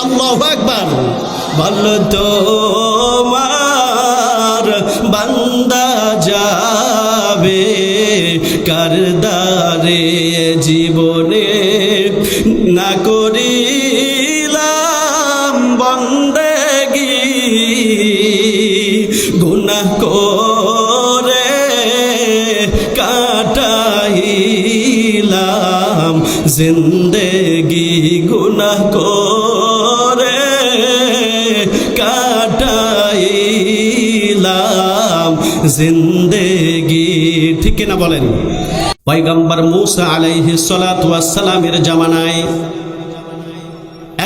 আল্লাহু আকবার। বলো তোমার বান্দা যাবে কার দ্বারে জীবনে না করিলাম বন্দেগী, গুনাহ করে কাটাইলাম জিন্দেগি, গুনাহ করে কাটাইলাম জিন্দেগি। ঠিক কিনা বলেন? পয়গম্বর মূসা আলাইহিস সালাতু ওয়াস সালামের জামানায়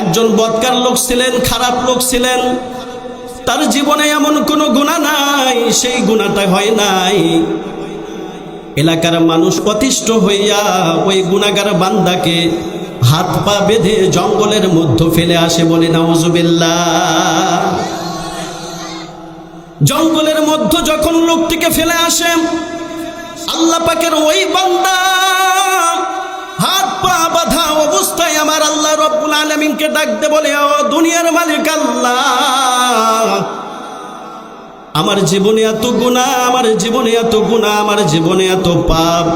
একজন বদকার লোক ছিলেন, খারাপ লোক ছিলেন। তার জীবনে এমন কোনো গুনাহ নাই, সেই গুনাহটা হয় নাই। এলাকার মানুষ অতিষ্ঠ হইয়া ওই গুনাহগার বান্দাকে হাত পা বেঁধে জঙ্গলের মধ্যে ফেলে আসে। বলে নাউজুবিল্লাহ। জঙ্গলের মধ্যে যখন লোকটিকে ফেলে আসে, আল্লাহ পাকের ওই বান্দা হাত পা বাঁধা অবস্থায় আমার আল্লাহ রব্বুল আলামিনকে ডাকতে বলে, ও দুনিয়ার মালিক আল্লাহ, আমার জীবনে এত গুনাহ, আমার জীবনে এত গুনাহ, আমার জীবনে এত পাপ,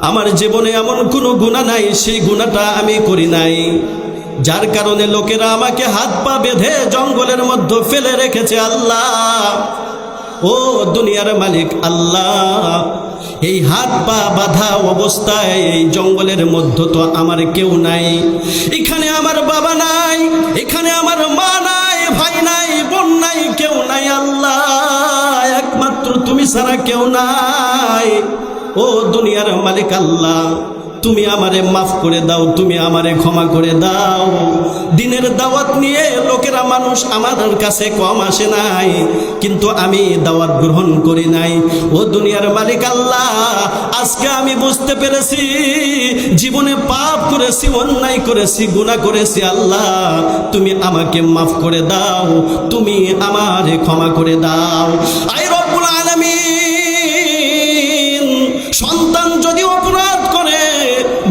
আমার জীবনে এমন কোনো গুনাহ নাই, সেই গুনাহটা আমি করি নাই, যার কারণে লোকেরা আমাকে হাত পা বেঁধে জঙ্গলের মধ্যে ফেলে রেখেছে। আল্লাহ, ও দুনিয়ার মালিক আল্লাহ, এই হাত পা বাঁধা অবস্থায় এই জঙ্গলের মধ্যে তো আমার কেউ নাই, এখানে আমার বাবা নাই, এখানে আমার মা নাই, ভাই নাই, বোন নাই, কেউ নাই। আল্লাহ, একমাত্র তুমি ছাড়া কেউ নাই। ও দুনিয়ার মালিক আল্লাহ, তুমি আমারে মাফ করে দাও, তুমি আমারে ক্ষমা করে দাও। দিনের দাওয়াত নিয়ে লোকেরা মানুষ আমাদের কাছে কম আসে নাই, কিন্তু আমি দাওয়াত গ্রহণ করি নাই। ও দুনিয়ার মালিক আল্লাহ, আজকে আমি বুঝতে পেরেছি জীবনে পাপ করেছি, অন্যায় করেছি, গুনাহ করেছি। আল্লাহ, তুমি আমাকে মাফ করে দাও, তুমি আমারে ক্ষমা করে দাও। আয় রব্বুল আলামিন, সন্তান যদি অপরাধ করে,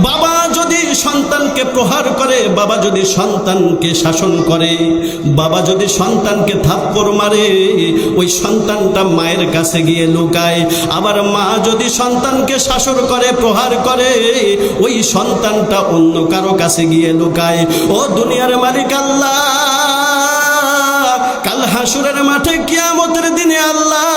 বাবা যদি সন্তানকে প্রহার করে, বাবা যদি সন্তানকে শাসন করে, বাবা যদি সন্তানকে থাপ্পড় মারে, ওই সন্তানটা মায়ের কাছে গিয়ে লুকায়। আবার মা যদি সন্তানকে শাসন করে, প্রহার করে, ওই সন্তানটা অন্য কারো কাছে গিয়ে লুকায়। ও দুনিয়ার মালিক আল্লাহ, কাল হাসরের মাঠে কিয়ামতের দিনে আল্লাহ,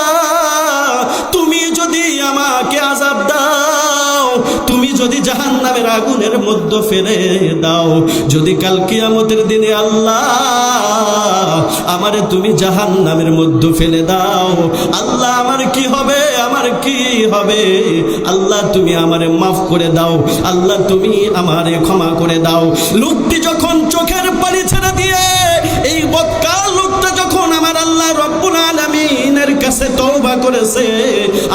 তুমি যদি আমাকে আযাব দাও, তুমি যদি জাহান্নামের আগুনের মধ্যে ফেলে দাও, যদি কাল কিয়ামতের দিনে আল্লাহ আমারে তুমি জাহান্নামের মধ্যে ফেলে দাও, আল্লাহ আমার কি হবে, আমার কি হবে? আল্লাহ তুমি আমারে মাফ করে দাও, আল্লাহ তুমি আমারে ক্ষমা করে দাও। লোকটি যখন চোখের পানি ছেড়ে দিয়ে এই বদকার লোকটা যখন আমার আল্লাহ রব্বুল আলামিনের কাছে তওবা করেছে,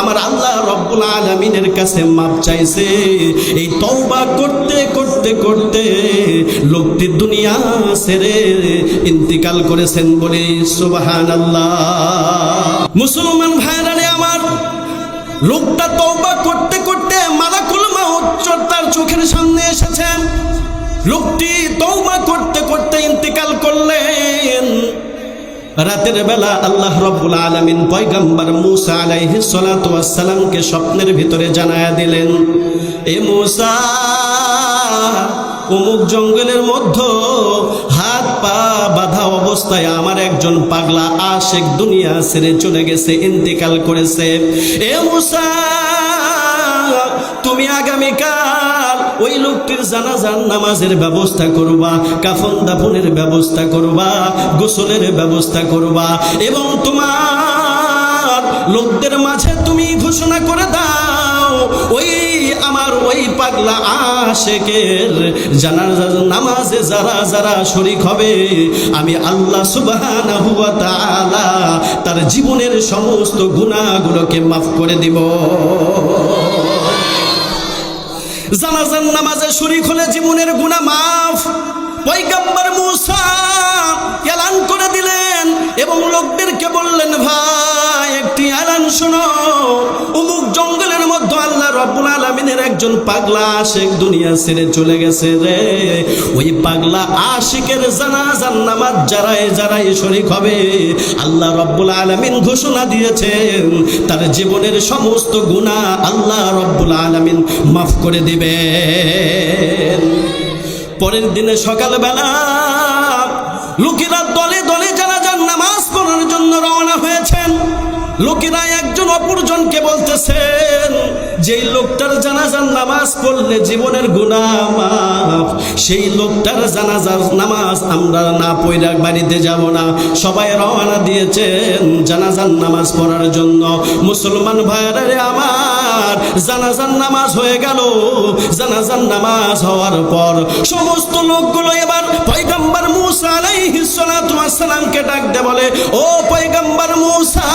আমার আল্লাহ রব্বুল আলামিনের কাছে মাপ চাইছে, এই তওবা করতে করতে করতে লোকটি দুনিয়া ছেড়ে ইন্তিকাল করেছেন। বলে সুবহানাল্লাহ। মুসলমান ভাইরা আমার, লোকটা তওবা করতে করতে মালাকুল মাউত তার চোখের সামনে এসেছেন। লোকটি তওবা করতে করতে ইন্তিকাল করলেন। রাতের বেলা আল্লাহ রব্বুল আলামিন পয়গম্বর মূসা আলাইহিস সালাতু ওয়াস সালামকে স্বপ্নের ভিতরে জানায়া দিলেন, এ মূসা, অমুক জঙ্গলের মধ্যে হাত পা বাঁধা অবস্থায় আমার একজন পাগলা আশিক দুনিয়া ছেড়ে চলে গেছে, ইন্তিকাল করেছে। এ মূসা, তুমি আগামীকাল ওই লোকটির জানাজার নামাজের ব্যবস্থা করবা, কাফন দাফনের ব্যবস্থা করবা, গোসলের ব্যবস্থা করবা, এবং তোমার লোকদের মাঝে তুমি ঘোষণা করে দাও, ওই আমার ওই পাগলা আশিকের জানাজার নামাজে যারা যারা শরীক হবে, আমি আল্লাহ সুবহানাহু ওয়া তাআলা তার জীবনের সমস্ত গুনাহগুলোকে মাফ করে দিব। জানাজার নামাজে শরীক হলে জীবনের গুনাহ মাফ। পয়গম্বর মূসা এলান করে দিলেন এবং লোকদেরকে বললেন, ভাই একটি এলান শোনো, অমুক জঙ্গলের মধ্যে আল্লাহ রাব্বুল আলামিনের একজন পাগলা আশিক দুনিয়া ছেড়ে চলে গেছে রে। ওই পাগলা আশিকের জানাজার নামাজ যারাই শরীক হবে, আল্লাহ রাব্বুল আলামিন ঘোষণা দিয়েছেন তার জীবনের সমস্ত গুনাহ আল্লাহ রাব্বুল আলামিন মাফ করে দিবেন। পরের দিনে সকালবেলা লোকেরা দলে দলে জানাজার নামাজ পড়ার জন্য রওনা হয়েছেন। লোকেরা একজন অপরজনকে বলতেছেন, যেই লোকটার জানাজার নামাজ পড়লে জীবনের গুনাহ মাফ, সেই লোকটার জানাজার নামাজ আমরা না পড়া বাড়িতে যাব না। সবাই রওনা দিয়েছেন জানাজার নামাজ পড়ার জন্য। মুসলমান ভাইরা রে আমার, জানাজার নামাজ হয়ে গেল। জানাজার নামাজ হওয়ার পর সমস্ত লোকগুলো এবার পয়গম্বর মূসা আলাইহিস সালাতু ওয়াস সালামকে ডাক দে বলে, ও পয়গম্বর মূসা,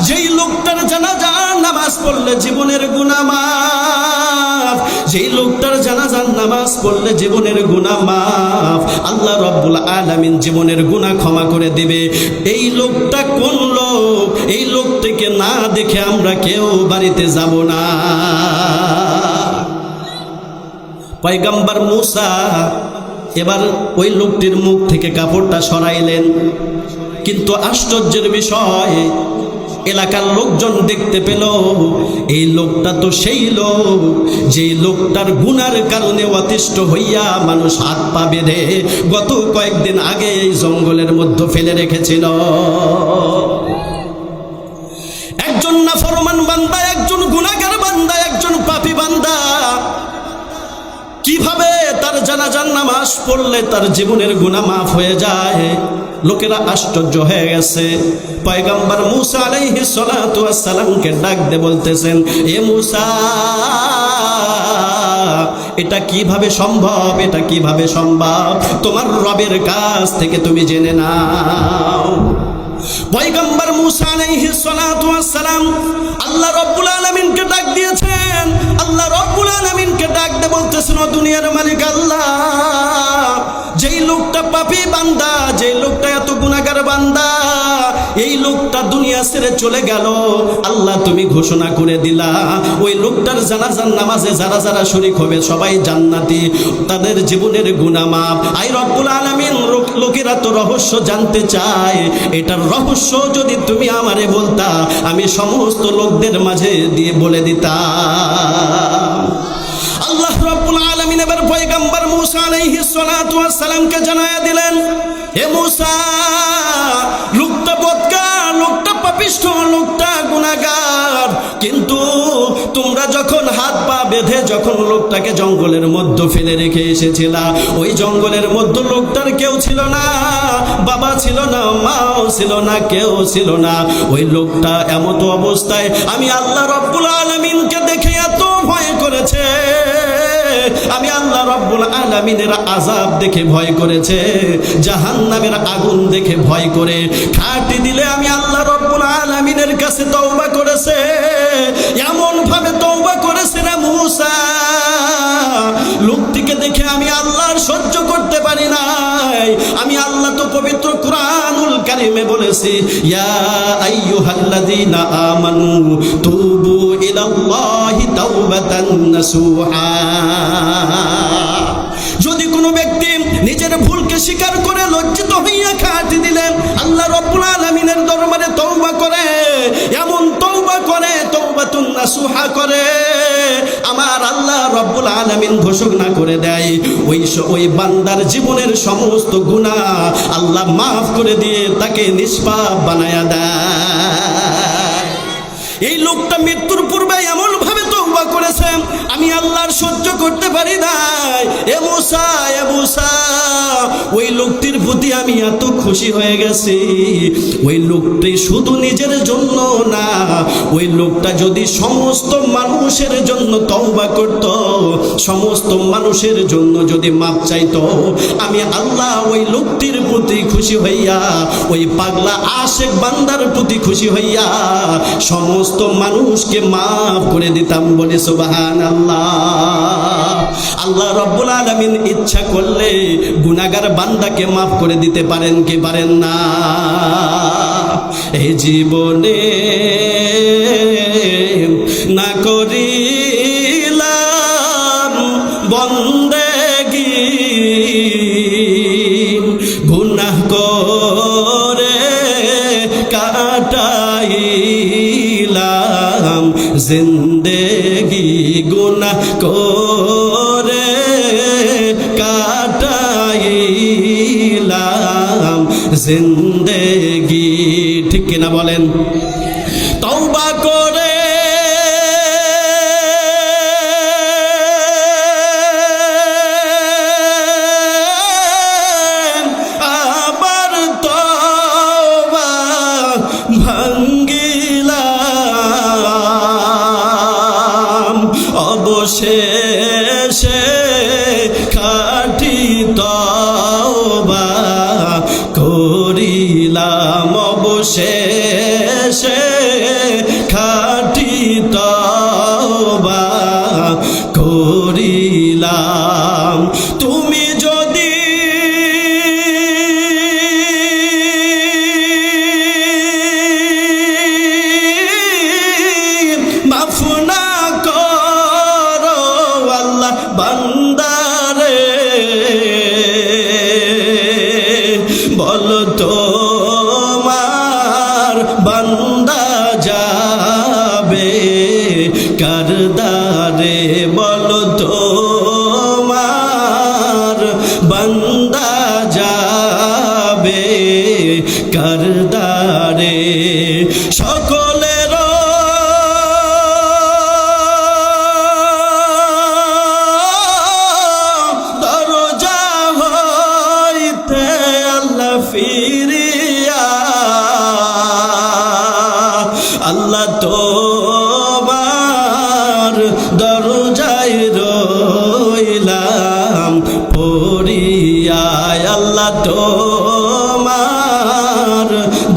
যেই লোকটার জানাজার নামাজ পড়লে জীবনের গুনাহ মাফ, যেই লোকটার জানাজার নামাজ পড়লে জীবনের গুনাহ মাফ, আল্লাহ রাব্বুল আলামিন জীবনের গুনাহ ক্ষমা করে দিবে, এই লোকটা কোন লোক? এই লোকটাকে না দেখে আমরা কেউ বাড়িতে যাব না। পয়গম্বর মূসা এবার ওই লোকটির মুখ থেকে কাপড়টা সরাইলেন, কিন্তু আশ্চর্যের বিষয়, এলাকার লোকজন দেখতে পেল এই লোকটা তো সেই লোক যেই লোকটার গুনার কারণে অতিষ্ঠ হইয়া মানুষ হাত পা বেঁধে গত কয়েকদিন আগে এই জঙ্গলের মধ্যে ফেলে রেখেছিল। একজন নাফরমান বান্দা, একজন গুনাহগার বান্দা, একজন পাপী বান্দা কিভাবে তার জানাজার নামাজ পড়লে তার জীবনের গুনাহ মাফ হয়ে যায়? লোকেরা আশ্চর্য হয়ে গেছে। পয়গম্বর মূসা আলাইহিস সালাতু ওয়াস সালামকে ডাক দিয়ে বলতেছেন, এ মূসা, এটা কিভাবে সম্ভব? এটা কিভাবে সম্ভব? তোমার রবের কাছ থেকে তুমি জেনে নাও। পয়গম্বর মূসা আলাইহিস সালাতু ওয়াস সালাম আল্লাহ রাব্বুল আলামিনকে ডাক দিয়েছেন। আল্লাহ রাব্বুল আলামিনকে ডাক দিয়ে বলতেছেন, ও দুনিয়ার মালিক আল্লাহ, যেই লোকটা পাপী বান্দা, যেই লোকটা এত গুনাহগার বান্দা, এই লোকটা দুনিয়া ছেড়ে চলে গেল। আল্লাহ তুমি ঘোষণা করে দিলা ওই লোকটার জানাজার নামাজে যারা যারা শরীক হবে সবাই জান্নাতি, তাদের জীবনের গুনাহ মাফ। আই রব্বুল আলামিন, লোকেরা তো রহস্য জানতে চায়, এটার রহস্য যদি তুমি আমারে বলতা আমি সমস্ত লোকদের মাঝে দিয়ে বলে দিতাম। আল্লাহ রাব্বুল আলামিন এবার পয়গম্বর মূসা আলাইহিস সালাতু ওয়াস সালামকে জানায়া দিলেন, হে মূসা, লোকটা বদকার, লোকটা পাপিষ্ঠ, লোকটা গুনাহগার, কিন্তু তোমরা যখন হাত পা বেঁধে যখন লোকটাকে জঙ্গলের মধ্যে ফেলে রেখে এসেছিলা, ওই জঙ্গলের মধ্যে লোকটার কেউ ছিল না, বাবা ছিল না, মাও ছিল না, কেউ ছিল না। ওই লোকটা এমত অবস্থায় আমি আল্লাহ রাব্বুল আলামিনকে দেখে এত ভয় করেছে, আমি আল্লাহ রাব্বুল আলামিনের আযাব দেখে ভয় করেছে, জাহান্নামের আগুন দেখে ভয় করে খাটি দিলে আমি আল্লাহ রাব্বুল আলামিনের কাছে তওবা করেছে। এমন ভাবে তওবা করেছে না মূসা, লোকটিকে দেখে আমি আল্লাহর সহ্য করতে পারি নাই। আমি আল্লাহ তো পবিত্র কুরআনুল কারীমে বলেছি, ইয়া আইয়ুহাল্লাযীনা আমানু তুবু ইলাল্লাহি তাওবাতান নাসুহা। যদি কোনো ব্যক্তি নিজের ভুলকে স্বীকার করে লজ্জিত হইয়া খাটি দিলেন আল্লাহ রাব্বুল আলামিনের দরবারে তওবা করে, এমন তওবা করে, তওবাতুন নাসুহা করে, আমার আল্লাহ রাব্বুল আলামিন ঘোষণা করে দেয় ওই বান্দার জীবনের সমস্ত গুনাহ আল্লাহ মাফ করে দিয়ে তাকে নিষ্পাপ বানায়া দেয়। এই লোকটা মৃত্যুর পূর্বে এমন ভাবে তওবা করেছে আমি আল্লাহর সহ্য করতে পারি নাই। এ মূসা, এ মূসা, ওই লোকটির প্রতি আমি এত খুশি হয়ে গেছি। ওই লোকটি শুধু নিজের জন্য না, ওই লোকটা যদি সমস্ত মানুষের জন্য তওবা করত, সমস্ত মানুষের জন্য যদি মাপ চাইতো, আমি আল্লাহ ওই লোকটির প্রতি খুশি হইয়া, ওই পাগলা আশিক বান্দার প্রতি খুশি হইয়া সমস্ত মানুষকে মাফ করে দিতাম। বলে সুবহানাল্লাহ। আল্লাহ রাব্বুল আলামিন ইচ্ছা করলে গুনাহগার বান্দাকে মাফ করে দিতে পারেন কি পারেন না? এই জীবনে না করিলাম বন্দেগী, গুনাহ করে কাটাইলাম জিন্দেগি, গুনাহ করে কাটাইলাম জিন্দেগি। ঠিক কিনা বলেন? তওবা করে আবার তওবা ভাঙ্গিলাম, অবশেষে খাঁটি তওবা করিলাম, অবশেষে খাঁটি তওবা করিলাম। তুমি যদি মাফ না করো আল্লাহ বান্দারে, বলো তোমার বান্দা যাবে কার দ্বারে, বলো তোমার বান্দা যাবে কার দ্বারে। সকলের দরজা হইতে আল্লাহ ফিরিয়া, আল্লাহ তোমার দরজায় রইলাম পড়িয়া, আল্লাহ তোমার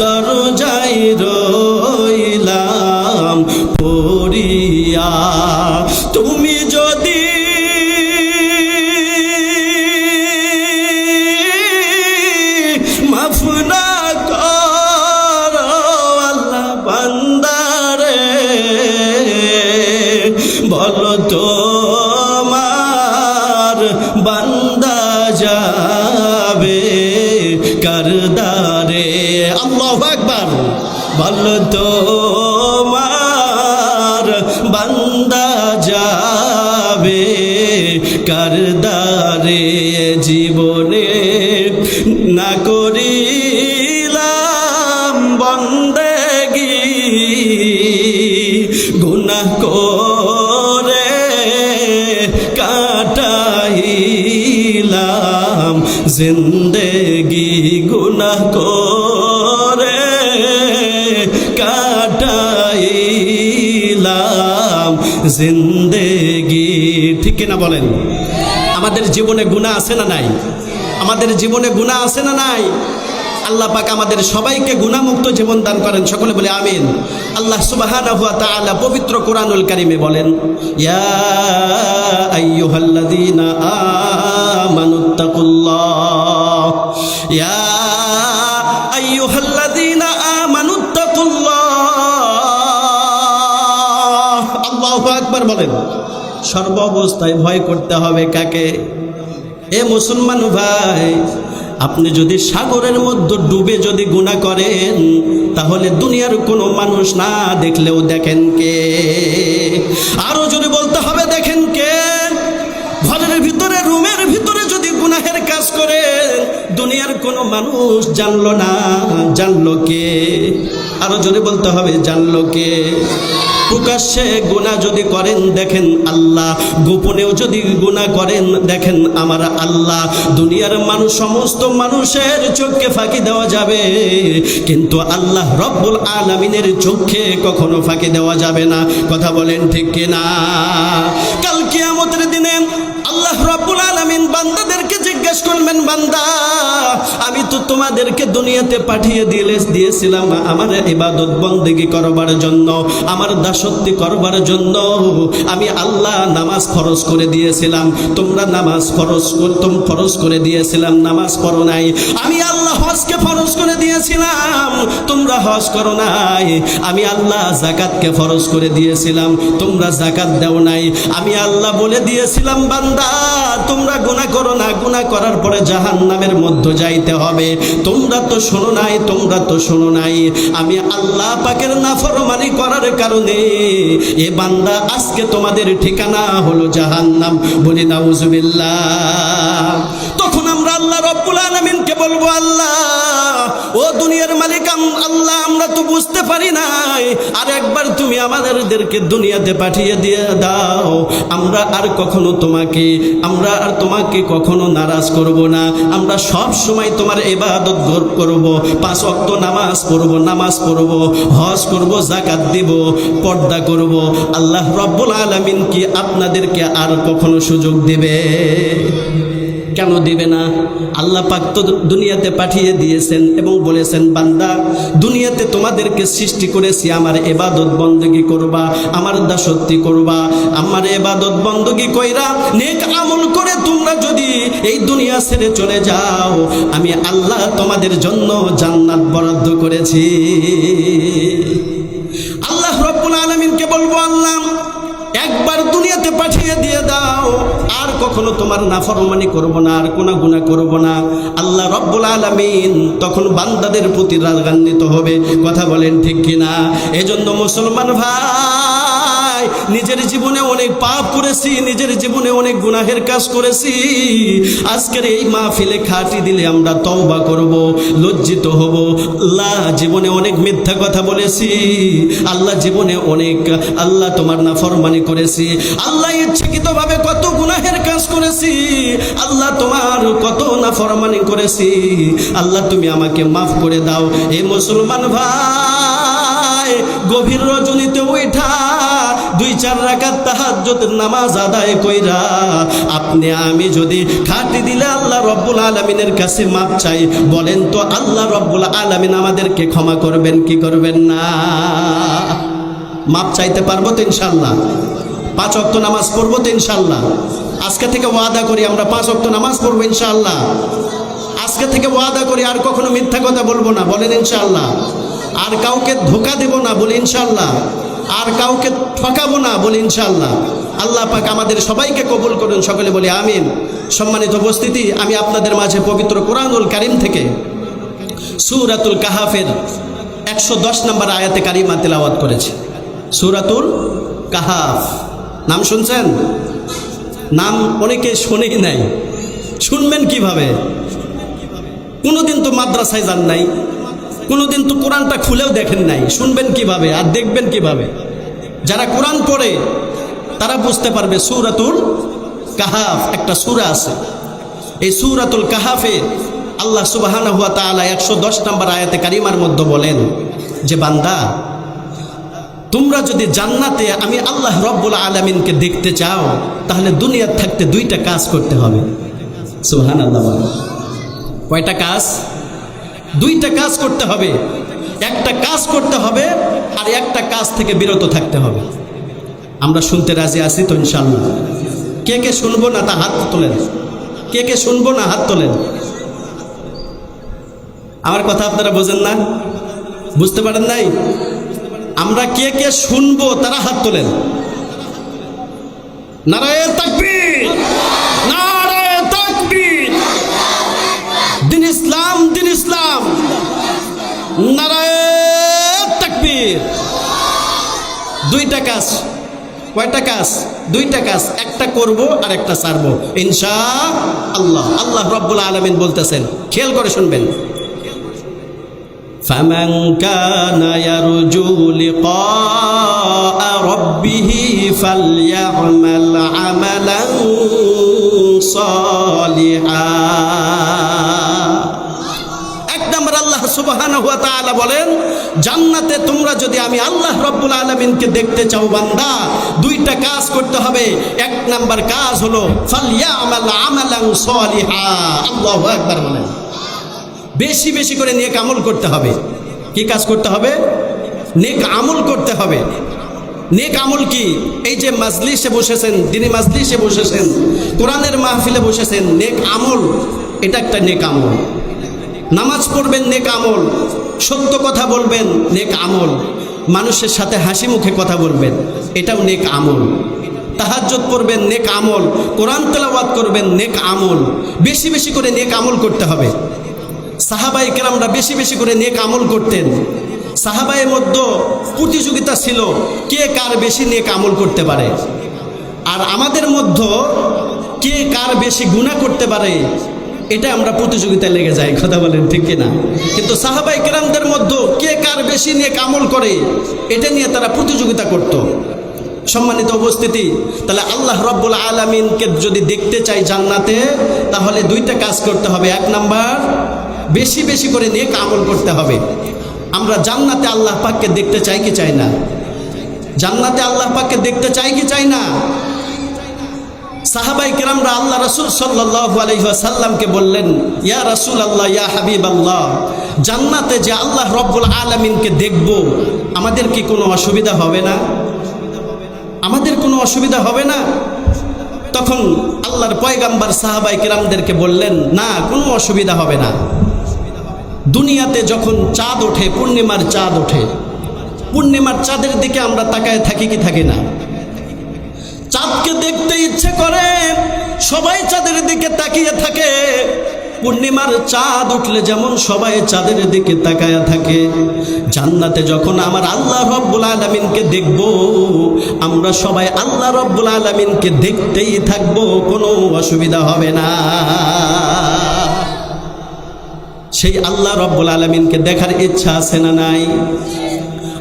দরজায় রইলাম পড়িয়া। তুমি যদি মাফ না করো আল্লাহ বান্দারে, বলো তোমার বান্দা যাবে কার দ্বারে। আল্লাহু আকবার। বলো তোমার বান্দা যাবে কার দ্বারে, জীবনে না করিলাম বন্দেগী, গুনাহ করে কাটাইলাম জিন্দেগি, গুনাহ করে কাটাইলাম জিন্দেগি। ঠিক কিনা বলেন? আমাদের জীবনে গুনাহ আছে না নাই? আমাদের জীবনে গুনাহ আছে না নাই? আল্লাহ পাক আমাদের সবাইকে গুনাহমুক্ত জীবন দান করেন, সকলে বলে আমিন। আল্লাহ সুবহানাহু ওয়া তাআলা পবিত্র কোরআনুল কারীমে বলেন, ইয়া আইয়ুহাল্লাযীনা আমানুত্তাকুল্লাহ, ইয়া আইয়ুহাল্লাযীনা আমানুত্তাকুল্লাহ। আল্লাহু আকবার বলেন। সর্ব অবস্থায় ভয় করতে হবে কাকে? এ মুসলমান ভাই, আপনি যদি সাগরের মধ্যে ডুবে যদি গুনাহ করেন, তাহলে দুনিয়ার কোনো মানুষ না দেখলেও দেখেন কে? আরো যদি বলতে হবে দেখেন কে? ঘরের ভিতরে, রুমের ভিতরে যদি গুনাহের কাজ করেন, দুনিয়ার কোনো মানুষ জানলো না, জানলো কে? আরো যদি বলতে হবে জানলো কে? প্রকাশ্যে গুনাহ যদি করেন দেখেন আল্লাহ, গোপনেও যদি গুনাহ করেন দেখেন আমার আল্লাহ। দুনিয়ার মানুষ, সমস্ত মানুষের চোখকে ফাঁকি দেওয়া যাবে, কিন্তু আল্লাহ রব্বুল আলামিনের চোখে কখনো ফাঁকি দেওয়া যাবে না। কথা বলেন ঠিক কিনা? কাল কিয়ামতের দিনে আল্লাহ রব্বুল আলামিন বান্দাদেরকে জিজ্ঞেস করবেন, বান্দা আমি তো তোমাদেরকে দুনিয়াতে পাঠিয়ে দিয়েছিলাম আমার ইবাদত বন্দেগী করবার জন্য, আমার দাসত্ব করবার জন্য। আমি আল্লাহ নামাজ ফরজ করে দিয়েছিলাম, তোমরা নামাজ ফরজ করে দিয়েছিলাম, নামাজ পড়ো নাই। আমি আল্লাহ হজকে ফরজ করে দিয়ে দিয়েছিলাম, তোমরা হজ করো নাই। আমি আল্লাহ যাকাতকে ফরজ করে দিয়েছিলাম, তোমরা যাকাত দাও নাই। আমি আল্লাহ বলে দিয়েছিলাম বান্দা তোমরা গুনাহ করো না, গুনাহ করার পরে জাহান্নামের মধ্যে যাইতে হবে। তোমরা তো শোনো নাই, তোমরা তো শোনো নাই। আমি আল্লাহ পাকের নাফরমানি করার কারণে এ বান্দা আজকে তোমাদের ঠিকানা হলো জাহান্নাম। বলি নাউজুবিল্লাহ। তখন আমরা আল্লাহ রব্বুল আলামিনকে বলবো, আল্লাহ ও দুনিয়ার মালিক আল্লাহ, আমরা তো বুঝতে পারি নাই, আর একবার তুমি আমাদেরকে দুনিয়াতে পাঠিয়ে দিয়ে দাও। আমরা আর কখনো তোমাকে কখনো নারাজ করব না। আমরা সব সময় তোমার ইবাদত করব, 5 ওয়াক্ত নামাজ পড়ব, হজ করব, যাকাত দিব, পর্দা করব। আল্লাহ রব্বুল আলামিন কি আপনাদেরকে আর কখনো সুযোগ দেবে? কেন দিবে না? আল্লাহ পাক তো দুনিয়াতে পাঠিয়ে দিয়েছেন এবং বলেছেন বান্দা দুনিয়াতে তোমাদেরকে সৃষ্টি করেছি আমার ইবাদত বندگی করবা, আমার দাসত্ব করবা। আমার ইবাদত বندگی কইরা নেক আমল করে তোমরা যদি এই দুনিয়া ছেড়ে চলে যাও, আমি আল্লাহ তোমাদের জন্য জান্নাত বরাদ্দ করেছি। আল্লাহ রব্বুল আলামিনকে বলবো, আল্লাহ একবার দুনিয়াতে পাঠিয়ে দিয়ে দাও, আর কখনো তোমার নাফরমানি করব না, আর কোনো গুনাহ করব না। আল্লাহ রব্বুল আলামিন তখন বান্দাদের প্রতি রাগান্বিত হবে। কথা বলেন ঠিক কিনা? এজন্য মুসলমান ভাই, নিজের জীবনে অনেক পাপ করেছি, নিজের জীবনে অনেক গুনাহের কাজ করেছি। আজকের এই মাহফিলে খাটি দিলে আমরা তওবা করব, লজ্জিত হব। আল্লাহ জীবনে অনেক মিথ্যা কথা বলেছি, আল্লাহ জীবনে অনেক আল্লাহ তোমার নাফরমানি করেছি, আল্লাহ ইচ্ছাকৃতভাবে কত গুনাহের কাজ করেছি, আল্লাহ তোমার কত নাফরমানি করেছি। আল্লাহ তুমি আমাকে মাফ করে দাও। এই মুসলমান ভাই, গভীর রজনীতে উঠা 2-4 রাকাত তাহাজ্জুদের নামাজ আদায় কইরা আপনি আমি যদি খাটি দিলে আল্লাহ রব্বুল আলামিনের কাছে মাপ চাই, বলেন তো আল্লাহ রব্বুল আলামিন আমাদেরকে ক্ষমা করবেন কি করবেন না? মাপ চাইতে পারবো তো ইনশাআল্লাহ? 5 ওয়াক্ত নামাজ পড়বো তো ইনশাআল্লাহ? আজকে থেকে ওয়াদা করি আমরা 5 ওয়াক্ত নামাজ পড়বো ইনশাআল্লাহ। আজকে থেকে ওয়াদা করি আর কখনো মিথ্যা কথা বলবো না, বলেন ইনশাআল্লাহ। আর কাউকে ধোঁকা দেব না, বলি ইনশাআল্লাহ। আর কাউকে ঠকাবো না, বলি ইনশাআল্লাহ। আল্লাহ পাক আমাদের সবাইকে কবুল করুন, সকলে বলি আমিন। সম্মানিত উপস্থিতি, আমি আপনাদের মাঝে পবিত্র কোরআনুল কারীম থেকে সূরাতুল কাহাফের 110 নম্বর আয়াতে কারিমা তেলাওয়াত করেছি। সূরাতুল কাহাফ নাম শুনছেন? নাম অনেকে শোনেই নাই, শুনবেন কিভাবে? কোনোদিন তো মাদ্রাসায় যান নাই, কোনোদিন তো কোরআনটা খুলেও দেখেন নাই, শুনবেন কিভাবে আর দেখবেন কিভাবে? যারা কোরআন পড়ে তারা বুঝতে পারবে। সূরাতুল কাহাফ একটা সূরা আছে, এই সূরাতুল কাহাফে আল্লাহ সুবহানাহু ওয়া তাআলা 110 নম্বর আয়াতে কারিমার মধ্যে বলেন যে বান্দা তোমরা যদি জান্নাতে আমি আল্লাহ রব্বুল আলামিনকে দেখতে চাও, তাহলে দুনিয়ার থাকতে 2টা কাজ করতে হবে। সুবহানাল্লাহ। কয়টা কাজ? 2টা কাজ করতে হবে। একটা কাজ করতে হবে আর একটা কাজ থেকে বিরত থাকতে হবে। আমরা শুনতে রাজি আছি তো ইনশাআল্লাহ? কে কে শুনবো না তা হাত তোলেন। কে কে শুনবো না হাত তোলেন। আমার কথা আপনারা বোঝেন না? বুঝতে পারেন নাই? আমরা কে কে শুনবো তারা হাত তোলেন। নারায়ে তাকবীর, নারায়ে তাকবীর। দিন ইসলাম, দিন ইসলাম। নারায়ে তাকবীর। 2টা কাজ। কয়টা কাজ? 2টা কাজ। একটা করব আর একটা ছাড়বো ইনশাআল্লাহ। আল্লাহ রব্বুল আলামিন বলতেছেন, খেয়াল করে শুনবেন। فمن كان يرجو لقاء ربه فليعمل عملا صالحا। এক নম্বর আল্লাহ সুবহানাহু ওয়া তাআলা বলেন, জান্নাতে তোমরা যদি আমি আল্লাহ রব্বুল আলামিনকে দেখতে চাও বান্দা, 2টা কাজ করতে হবে। এক নম্বর কাজ হলো ফালইয়ামাল আমালান সালিহা। আল্লাহু আকবার বলেন। বেশি বেশি করে নেক আমল করতে হবে। কি কাজ করতে হবে? নেক আমল করতে হবে। নেক আমল কি? এই যে মাজলিসে বসেছেন, দিনী মাজলিসে বসেছেন, কোরআনের মাহফিলে বসেছেন, নেক আমল এটা একটা নেক আমল। নামাজ পড়বেন নেক আমল, সত্য কথা বলবেন নেক আমল, মানুষের সাথে হাসি মুখে কথা বলবেন এটাও নেক আমল, তাহাজ্জুদ পড়বেন নেক আমল, কোরআন তেলাওয়াত করবেন নেক আমল। বেশি বেশি করে নেক আমল করতে হবে। সাহাবায়ে কেরামরা বেশি বেশি করে নেক আমল করতেন। সাহাবায়ের মধ্যে প্রতিযোগিতা ছিল কে কার বেশি নেক আমল করতে পারে, আর আমাদের মধ্যে কে কার বেশি গুনাহ করতে পারে এটা আমরা প্রতিযোগিতায় লেগে যাই, কথা বলেন ঠিক কিনা? কিন্তু সাহাবায়ে কেরামদের মধ্যে কে কার বেশি নেক আমল করে এটা নিয়ে তারা প্রতিযোগিতা করত। সম্মানিত উপস্থিতি, তাহলে আল্লাহ রাব্বুল আলামিনকে যদি দেখতে চাই জান্নাতে, তাহলে দুইটা কাজ করতে হবে। এক নাম্বার, বেশি বেশি করে নেক আমল করতে হবে। আমরা জান্নাতে আল্লাহ পাককে দেখতে চাই কি চাই না? জান্নাতে আল্লাহ পাককে দেখতে চাই কি চাই না? সাহাবায়ে কেরামরা আল্লাহ রাসূল সাল্লাল্লাহু আলাইহি ওয়াসাল্লামকে বললেন, ইয়া রাসূলুল্লাহ, ইয়া হাবিবাল্লাহ, জান্নাতে যে আল্লাহ রাব্বুল আলামিনকে দেখব, আমাদের কি কোনো অসুবিধা হবে না? আমাদের কোনো অসুবিধা হবে না? তখন আল্লাহর পয়গাম্বর সাহাবায়ে কেরামদেরকে বললেন, না, কোনো অসুবিধা হবে না। দুনিয়াতে যখন চাঁদ ওঠে, পূর্ণিমার চাঁদ ওঠে, পূর্ণিমার চাঁদের দিকে আমরা তাকায় থাকি কি থাকি না? চাঁদকে দেখতে ইচ্ছে করে, সবাই চাঁদের দিকে তাকিয়ে থাকে। পূর্ণিমার চাঁদ উঠলে যেমন সবাই চাঁদের দিকে তাকায়া থাকে, জান্নাতে যখন আমার আল্লাহ রাব্বুল আলামিনকে দেখব, আমরা সবাই আল্লাহ রাব্বুল আলামিনকে দেখতেই থাকব, কোনো অসুবিধা হবে না। সেই আল্লাহ রাব্বুল আলামিনকে দেখার ইচ্ছা আছে না নাই?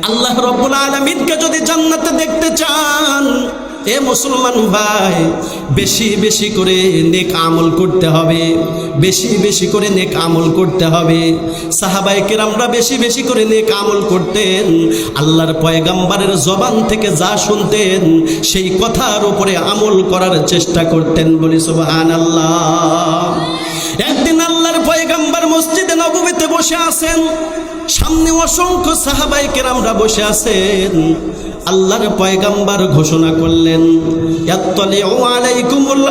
আল্লাহ রাব্বুল আলামিনকে যদি জান্নাতে দেখতে চান, এ মুসলমান ভাই, বেশি বেশি করে নেক আমল করতে হবে, বেশি বেশি করে নেক আমল করতে হবে। সাহাবায়ে কেরামরা বেশি বেশি করে নেক আমল করতেন। আল্লাহর পয়গাম্বরের জবান থেকে যা শুনতেন সেই কথার উপরে আমল করার চেষ্টা করতেন, বলি সুবহানাল্লাহ। একদিন আল্লাহর পয়গাম্বর মসজিদে নববীতে বসে আছেন, সামনে অসংখ্য সাহাবায়ে কেরামরা বসে আছেন। আল্লাহর পয়গাম্বর ঘোষণা করলেন, ইয়াত্তালিউ আলাইকুমুল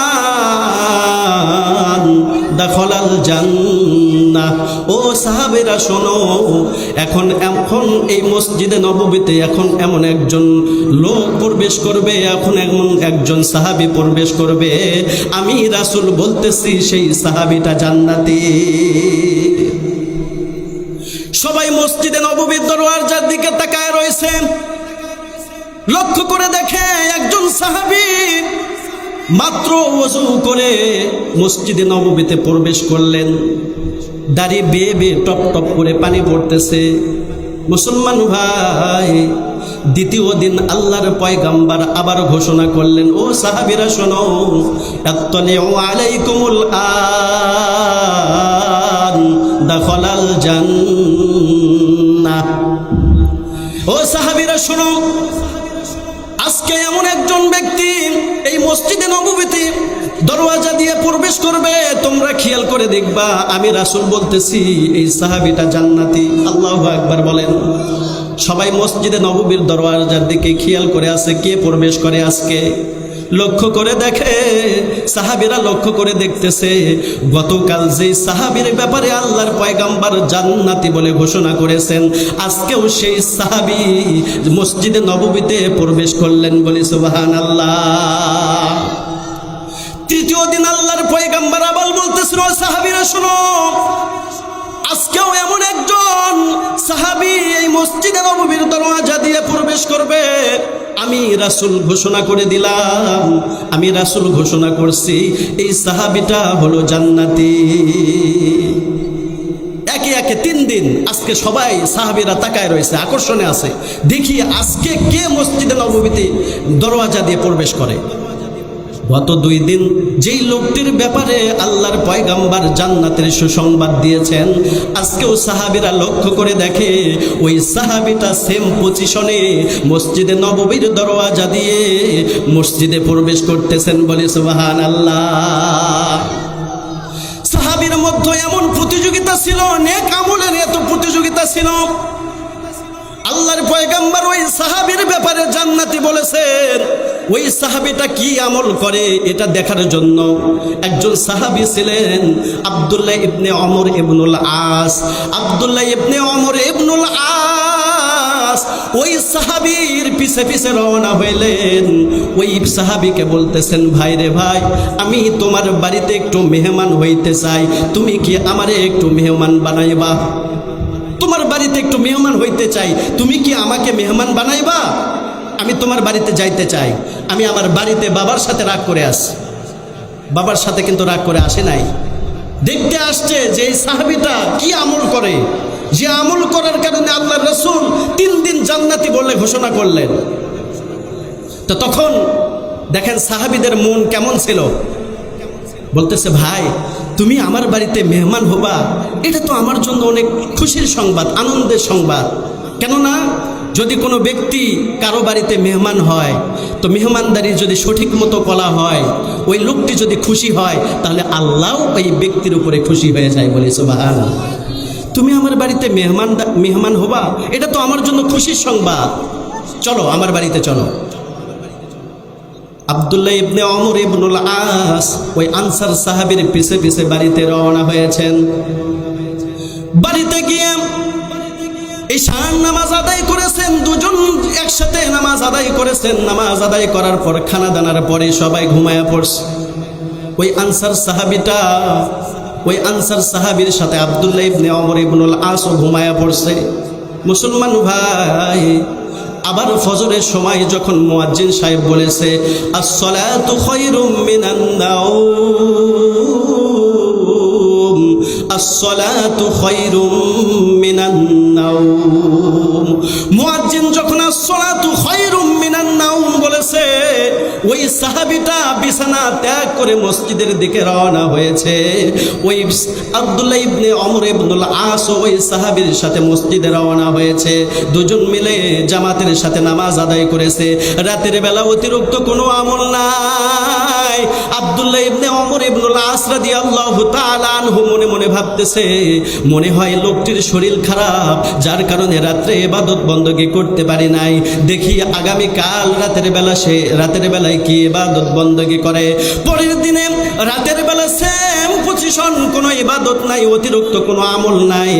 আন দাখালাল জান্নাহ। ও সাহাবীরা শোনো, এখন এই মসজিদে নববীতে এখন এমন একজন লোক প্রবেশ করবে, এখন এমন একজন সাহাবী প্রবেশ করবে, আমি রাসূল বলতেছি সেই সাহাবীটা জান্নাতি। সবাই মসজিদে নববীর দরওয়াজার দিকে তাকায় রয়েছে। লক্ষ্য করে দেখে একজন সাহাবী মাত্র ওযু করে মসজিদে নববীতে প্রবেশ করলেন। দাড়ি বেয়ে বেয়ে টপ টপ করে পানি পড়তেছে। মুসলমান ভাই, দ্বিতীয় দিন আল্লাহর পয়গাম্বর আবার ঘোষণা করলেন, ও সাহাবীরা শোনো, ইয়াত্তালিউ আলাইকুমুল আন দাখালাল জান্নাহ। ও সাহাবীরা শোনো, আজকে এমন একজন ব্যক্তি এই মসজিদে নববীতে দরওয়াজা দিয়ে প্রবেশ করবে, তোমরা খেয়াল করে দেখবা, আমি রাসূল বলতেছি এই সাহাবীটা জান্নাতি। আল্লাহু আকবার বলেন। সবাই মসজিদে নববীর দরওয়াজার দিকে খেয়াল করে আছে, কে প্রবেশ করে আজকে। লক্ষ্য করে দেখে, সাহাবীরা লক্ষ্য করে দেখতেছে, গতকাল যেই সাহাবীর ব্যাপারে আল্লাহর পয়গাম্বর জান্নাতি বলে ঘোষণা করেছেন, আজকেও সেই সাহাবী মসজিদে নববীতে প্রবেশ করলেন, বলি সুবহানাল্লাহ। তৃতীয় দিন আল্লাহর পয়গাম্বর আবার বলতেছিল, সাহাবীরা শোনো, আজকেও এমন একজন সাহাবী এই মসজিদে নববীর দরওয়াজা দিয়ে প্রবেশ করবে, আমি রাসূল ঘোষণা করে দিলাম, আমি রাসূল ঘোষণা করছি এই সাহাবীটা হলো জান্নাতি। একে একে 3 দিন আজকে সবাই সাহাবীরা তাকায় রয়েছে, আকর্ষণে আছে, দেখি আজকে কে মসজিদে নববীতে দরওয়াজা দিয়ে প্রবেশ করে। গত 2 দিন যেই লোকটির ব্যাপারে আল্লাহর পয়গাম্বর জান্নাতের সুসংবাদ দিয়েছেন, আজকেও সাহাবীরা লক্ষ্য করে দেখে ওই সাহাবীটা সেম পজিশনে মসজিদে নববীর দরওয়াজা দিয়ে মসজিদে প্রবেশ করতেছেন, বলে সুবহানাল্লাহ। সাহাবীর মধ্যে এমন প্রতিযোগিতা ছিল, নেক আমলের এত প্রতিযোগিতা ছিল, আল্লাহর পয়গাম্বর ওই সাহাবীর ব্যাপারে জান্নাতি বলেছেন, ওই সাহাবীটা কি আমল করে এটা দেখার জন্য একজন সাহাবী ছিলেন আব্দুল্লাহ ইবনে ওমর ইবনুল আস। আব্দুল্লাহ ইবনে ওমর ইবনুল আস ওই সাহাবীর পিছে পিছে রওনা হইলেন। ওই সাহাবীকে বলতেছেন, ভাই রে ভাই, আমি তোমার বাড়িতে একটু মেহমান হইতে চাই, তুমি কি আমারে একটু মেহমান বানাইবা? তোমার বাড়িতে একটু মেহমান হইতে চাই, তুমি কি আমাকে মেহমান বানাইবা? আমি তোমার বাড়িতে যাইতে চাই। আমি আমার বাড়িতে বাবার সাথে রাগ করে আসি। বাবার সাথে কিন্তু রাগ করে আসে নাই, দেখতে আসছে যে এই সাহাবীটা কি আমল করে, যে আমল করার কারণে আল্লাহর রাসূল 3 দিন জান্নাতি বলে ঘোষণা করলেন। তো তখন দেখেন সাহাবীদের মন কেমন ছিল। বলতেছে, ভাই তুমি আমার বাড়িতে মেহমান হবা, এটা তো আমার জন্য অনেক খুশির সংবাদ, আনন্দের সংবাদ। কেননা যদি কোনো ব্যক্তি কারো বাড়িতে মেহমান হয়, তো মেহমানদারি যদি সঠিক মতো করা হয়, ওই লোকটি যদি খুশি হয়, তাহলে আল্লাহও ওই ব্যক্তির উপরে খুশি হয়ে যায়। বলি সুবহানাল্লাহ। তুমি আমার বাড়িতে মেহমান হবা, এটা তো আমার জন্য খুশির সংবাদ, চলো আমার বাড়িতে চলো। আব্দুল্লাহ ইবনে ওমর ইবনুল আস ওই আনসার সাহাবীর পিছে পিছে বাড়িতে রওনা হয়েছেন। বাড়িতে গিয়ে ঈশার নামাজ আদায় করেছেন, দুজন একসাথে নামাজ আদায় করেছেন। নামাজ আদায় করার পর খানা দানার পরে সবাই ঘুমায়া পড়ছে। ওই আনসার সাহাবীর সাথে আব্দুল্লাহ ইবনে ওমর ইবনুল আসও ঘুমায়া পড়ছে। মুসলমান ভাই, আবার ফজরের সময় যখন মুয়াজ্জিন সাহেব বলেছে, আসসালাতু খায়রুম মিনান নাওম, আসসালাতু খায়রুম মিনান নাওম, মুয়াজ্জিন যখন আসসালাতু খায়রুম মিনান নাওম বলেছে, ওই সাহাবীটা বিছানা ত্যাগ করে মসজিদের দিকে রওনা হয়েছে। ওই আব্দুল্লাহ ইবনে ওমর ইবনুল আস ওই সাহাবীর সাথে মসজিদে রওনা হয়েছে। দুজন মিলে জামাতের সাথে নামাজ আদায় করেছে। রাতের বেলা অতিরিক্ত কোনো আমল নাই। আব্দুল্লাহ ইবনে ওমর ইবনুল আস রাদিয়াল্লাহু তাআলা আনহু মনে মনে ভাবতেছে, মনে হয় লোকটির শরীর খারাপ, যার কারণে রাত্রে ইবাদত বندگی করতে পারি নাই। দেখি আগামী কাল রাতের বেলায় কি ইবাদত বندگی করে। পরের দিনে রাতের বেলা সেম পজিশন, কোনো ইবাদত নাই, অতিরিক্ত কোনো আমল নাই।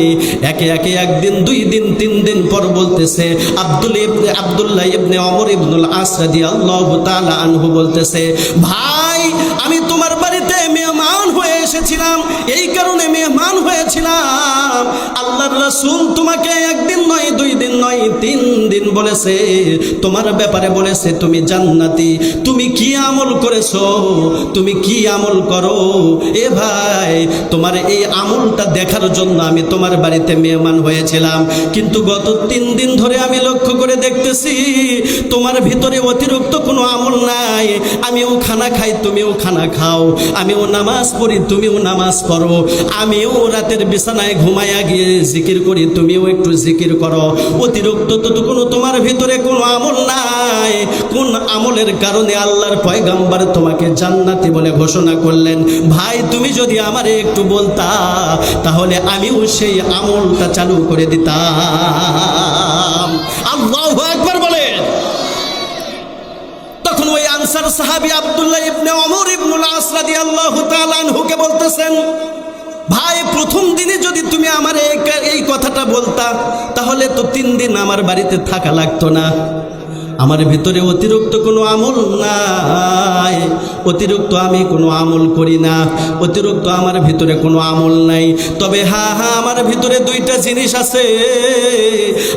একে একে একদিন, 2 দিন, 3 দিন পর বলতেছে আব্দুল্লাহ ইবনে ওমর ইবনুল আস রাদিয়াল্লাহু তাআলা আনহু বলতেছে, ভাই আমি তোমার বাড়িতে মেহমান হয়ে এসেছিলাম, এই কারণে মেহমান হয়েছিলাম। আল্লাহর রাসূল তোমাকে 1 দিন নয়, 2 দিন নয়, 3 দিন বলেছে, তোমার ব্যাপারে বলেছে তুমি জান্নাতি। তুমি কি আমল করেছো, তুমি কি আমল করো? এ ভাই, তোমার এই আমলটা দেখার জন্য আমি তোমার বাড়িতে মেহমান হয়েছিলাম, কিন্তু গত 3 দিন ধরে আমি লক্ষ্য করে দেখতেছি তোমার ভিতরে অতিরিক্ত কোনো আমল নাই। আমিও খানা খাই, তুমিও খানা খাও, আমিও নামাজ পড়ি, তুমিও নামাজ পড়ো, আমিও রাতের বিছানায় ঘুমায়া গিয়ে জিকির করি, তুমিও একটু জিকির করো। অতিরিক্ত তো কোনো তোমার ভিতরে কোনো আমল নাই। কোন আমলের কারণে আল্লাহর পয়গম্বর তোমাকে জান্নাতি বলে ঘোষণা করলেন? ভাই তুমি যদি আমারে একটু বলতা, তাহলে আমিও সেই আমলটা চালু করে দিতাম। আল্লাহু আকবার বলেন। তখন ওই আনসার সাহাবী আব্দুল্লাহ ইবনে ওমর ইবনুল আস রাদিয়াল্লাহু তাআলা আনহুকে বলতেছেন, ভাই প্রথম দিনে যদি তুমি আমার এই কথাটা বলতা, তাহলে তো 3 দিন আমার বাড়িতে থাকা লাগতো না। আমার ভিতরে অতিরিক্ত কোনো আমল নাই, অতিরিক্ত আমি কোনো আমল করি না, অতিরিক্ত আমার ভিতরে কোনো আমল নাই। তবে হ্যাঁ, আমার ভিতরে 2টা জিনিস আছে,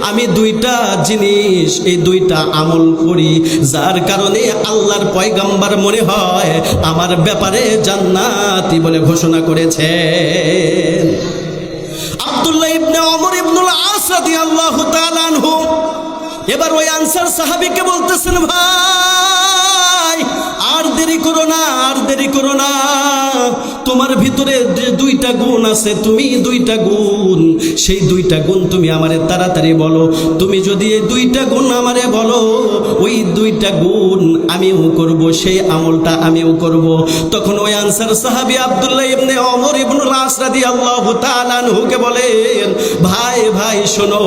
আমি 2টা জিনিস, এই 2টা আমল করি, যার কারণে আল্লাহর পয়গম্বর মনে হয় আমার ব্যাপারে জান্নাতি বলে ঘোষণা করেছেন। আব্দুল্লাহ ইবনে ওমর ইবনুল আস রাদিয়াল্লাহু তাআলা আনহু এবার ওই আনসার সাহাবীকে বলতেছেন, ভাই আর দেরি করো না, আর দেরি করো না, তোমার ভিতরে যে দুইটা গুণ আছে, তুমি দুইটা গুণ, সেই দুইটা গুণ তুমি আমারে তাড়াতাড়ি বলো। তুমি যদি এই দুইটা গুণ আমারে বলো, ওই দুইটা গুণ আমিও করব, সেই আমলটা আমিও করব। তখন ওই আনসার সাহাবী আব্দুল্লাহ ইবনে ওমর ইবনুল আস রাদিয়াল্লাহু তাআলা আনহুকে বলেন, ভাই ভাই শোনো,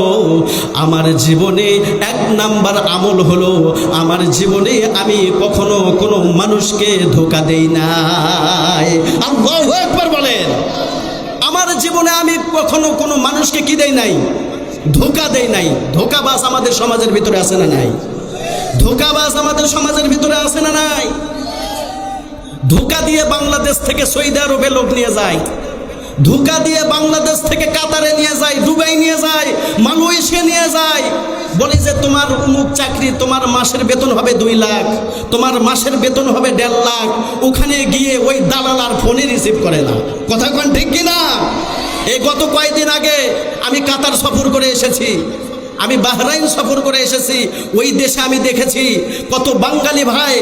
আমার জীবনে এক নাম্বার আমল হলো, আমার জীবনে আমি কখনো কোনো মানুষকে ধোঁকা দেই নাই। আল্লাহু আকবার বলেন। আমার জীবনে আমি কখনো কোনো মানুষকে কি দেই নাই? ধোঁকা দেই নাই। ধোঁকাবাজ আমাদের সমাজের ভিতরে আছে না নাই? ধোঁকাবাজ আমাদের সমাজের ভিতরে আছে না নাই? ধোঁকা দিয়ে বাংলাদেশ থেকে সৌদি আরবে লোক নিয়ে যায়, ধোঁকা দিয়ে বাংলাদেশ থেকে কাতারে নিয়ে যায়, দুবাই নিয়ে যায়, মালয়েশিয়া নিয়ে যায়। বলি যে তোমার অমুক চাকরি, তোমার মাসের বেতন হবে 2 লাখ, তোমার মাসের বেতন হবে 1.5 লাখ। ওখানে গিয়ে ওই দালাল আর ফোনে রিসিভ করে না। কথা কোন ঠিক কিনা? এই গত কয়েকদিন আগে আমি কাতার সফর করে এসেছি, আমি বাহরাইন সফর করে এসেছি। ওই দেশে আমি দেখেছি কত বাঙালি ভাই,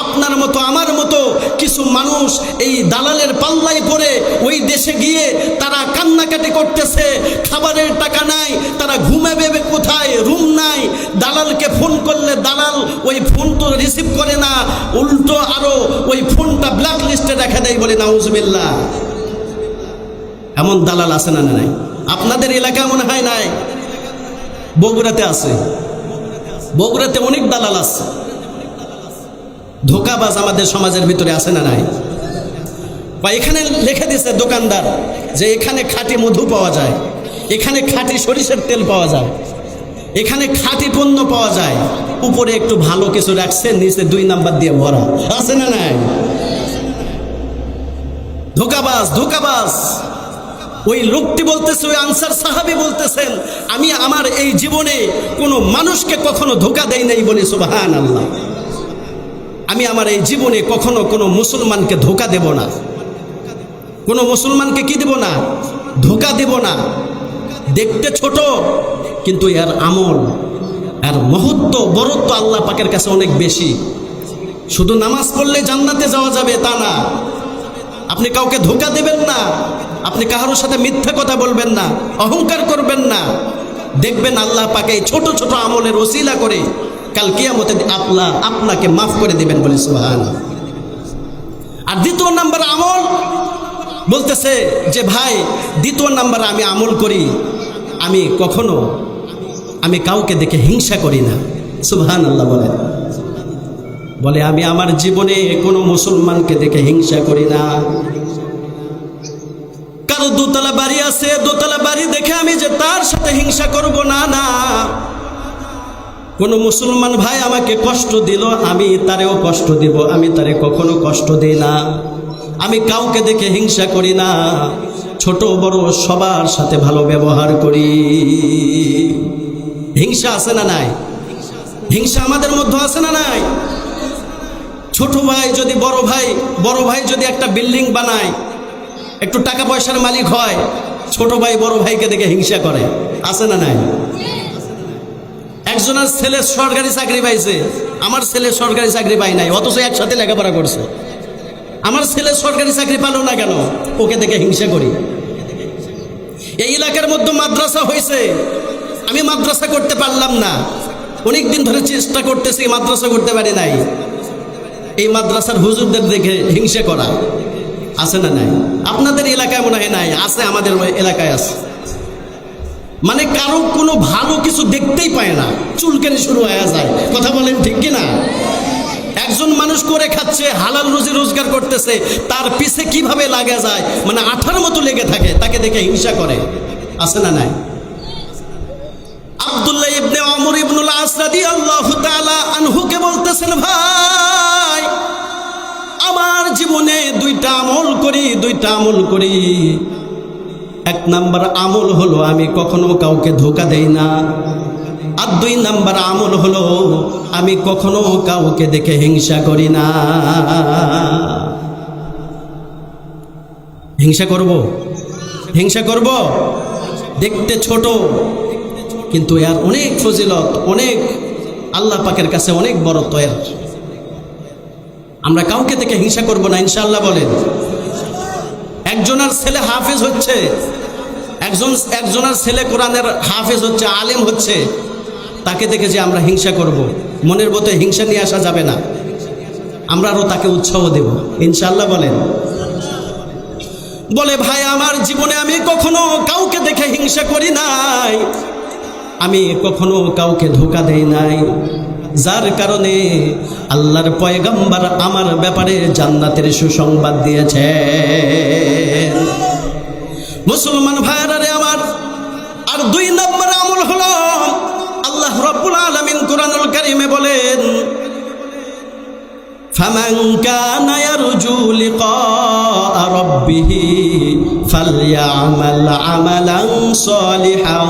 আপনার মতো আমার মতো কিছু মানুষ এই দালালের পাল্লায় পড়ে ওই দেশে গিয়ে তারা কান্নাকাটি করতেছে। খাবারের টাকা নাই, তারা ঘুমাবে কোথায়, রুম নাই। দালালকে ফোন করলে দালাল ওই ফোন তো রিসিভ করে না, উল্টো আরো ওই ফোনটা ব্ল্যাক লিস্টে রেখে দেয়। বলে নাউজুবিল্লাহ। এমন দালাল আছে না নাই? আপনাদের এলাকায় মনে হয় নাই? বগুড়াতে আছে, বগুড়াতে অনেক দালাল আছে। ধোঁকাবাজ আমাদের সমাজের ভিতরে আছে না নাই? বা এখানে লিখে দিছে দোকানদার যে এখানে খাঁটি মধু পাওয়া যায়, এখানে খাঁটি সরিষার তেল পাওয়া যায়, এখানে খাঁটি পণ্য পাওয়া যায়। উপরে একটু ভালো কিছু রাখছে, নিচে 2 নাম্বার দিয়ে ভরা। আছে না নাই? ধোঁকাবাজ, ধোঁকাবাজ। ওই লোকটি বলতেছে, ওই আনসার সাহাবী বলতেছেন, আমি আমার এই জীবনে কোনো মানুষকে কখনো ধোঁকা দেই নাই। বলি সুবহানাল্লাহ। আমি আমার এই জীবনে কখনো কোনো মুসলমানকে ধোঁকা দেব না, কোনো মুসলমানকে কি দেব না? ধোঁকা দেব না। দেখতে ছোট, কিন্তু এর আমল, এর মহত্ব, বরত্ব আল্লাহ পাকের কাছে অনেক বেশি। শুধু নামাজ পড়লে জান্নাতে যাওয়া যাবে তা না। আপনি কাউকে ধোঁকা দেবেন না, আপনি কারোর সাথে মিথ্যা কথা বলবেন না, অহংকার করবেন না। দেখবেন আল্লাহ পাক এই ছোট ছোট আমলের ওসিলা করে কাল কিয়ামতে আল্লাহ আপনাকে মাফ করে দিবেন। বলি সুবহানাল্লাহ। আর 2 নাম্বার আমল বলতেছে যে ভাই, 2 নাম্বার আমি আমল করি, আমি কখনো আমি কাউকে দেখে হিংসা করি না। সুবহানাল্লাহ বলেন। বলে আমি আমার জীবনে কোনো মুসলমানকে দেখে হিংসা করি না। কারো 2 তলা বাড়ি আছে, 2 তলা বাড়ি দেখে আমি যে তার সাথে হিংসা করব না, না। কোনো মুসলমান ভাই আমাকে কষ্ট দিল, আমি তারেও কষ্ট দিব, আমি তারে কখনো কষ্ট দিই না। আমি কাউকে দেখে হিংসা করি না, ছোট বড় সবার সাথে ভালো ব্যবহার করি। হিংসা আছে না নাই? হিংসা আমাদের মধ্যে আছে না নাই? ছোট ভাই যদি বড় ভাই যদি একটা বিল্ডিং বানায়, একটু টাকা পয়সার মালিক হয়, ছোট ভাই বড় ভাইকে দেখে হিংসা করে। আছে না নাই? একজনের ছেলে সরকারি চাকরি পাইছে, আমার ছেলে সরকারি চাকরি পায় নাই, অথচ একসাথে লেখাপড়া করছে। আমার ছেলে সরকারি চাকরি পেল না কেন? ওকে দেখে হিংসা করি। এই এলাকার মধ্যে মাদ্রাসা হয়েছে, আমি মাদ্রাসা করতে পারলাম না, অনেক দিন ধরে চেষ্টা করতেছি, মাদ্রাসা করতে পারি নাই। এই মাদ্রাসার হুজুরদের দেখে হিংসা করা। আছে না নাই? আপনাদের এলাকায় মনে হয় নাই? আছে, আমাদের এলাকায় আছে। মানে কারো কোনো ভালো কিছু দেখতেই পায় না, চুলকানি শুরু হয়ে যায়। কথা বলেন ঠিক কিনা? একজন মানুষ করে খাচ্ছে, হালাল রুজি রোজগার করতেছে, তার পিছে কিভাবে লাগা যায়, মানে আঠার মতো লেগে থাকে, তাকে দেখে হিংসা করে। আছে না নাই? আব্দুল্লাহ ইবনে ওমর ইবনুল আস রাদিয়াল্লাহু তাআলা আনহুকে বলতেছেন, ভাই আমার জীবনে 2টা আমল করি। 1 নাম্বার আমল হলো আমি কখনো কাউকে ধোঁকা দেই না। আর 2 নাম্বার আমল হলো আমি কখনো কাউকে দেখে হিংসা করি না। হিংসা করব? দেখতে ছোট, কিন্তু এর অনেক ফজিলত, অনেক আল্লাহ পাকের কাছে অনেক বড়ত্ব এর। আমরা কাউকে দেখে হিংসা করব না, ইনশাআল্লাহ বলেন। একজনের ছেলে হাফেজ হচ্ছে, একজনের ছেলে কোরআনের হাফেজ হচ্ছে, আলেম হচ্ছে, তাকে দেখে যে আমরা হিংসা করব, মনের মতো হিংসা নিয়ে আসা যাবে না। আমরা আরও তাকে উৎসাহ দেব ইনশাআল্লাহ। বলেন। বলে ভাই আমার জীবনে আমি কখনো কাউকে দেখে হিংসা করি নাই, আমি কখনো কাউকে ধোঁকা দেই নাই, যার কারণে আল্লাহর পয়গম্বর আমার ব্যাপারে জান্নাতের সুসংবাদ দিয়েছেন। মুসলমান ভাইরা রে আমার, আর 2 নম্বর আমল হলো আল্লাহ রাব্বুল আলামিন কোরআনুল কারীমে বলেন, ফামান কানা ইয়ারজু লিকাআ রাব্বিহি ফালইআমাল আমালান সালিহান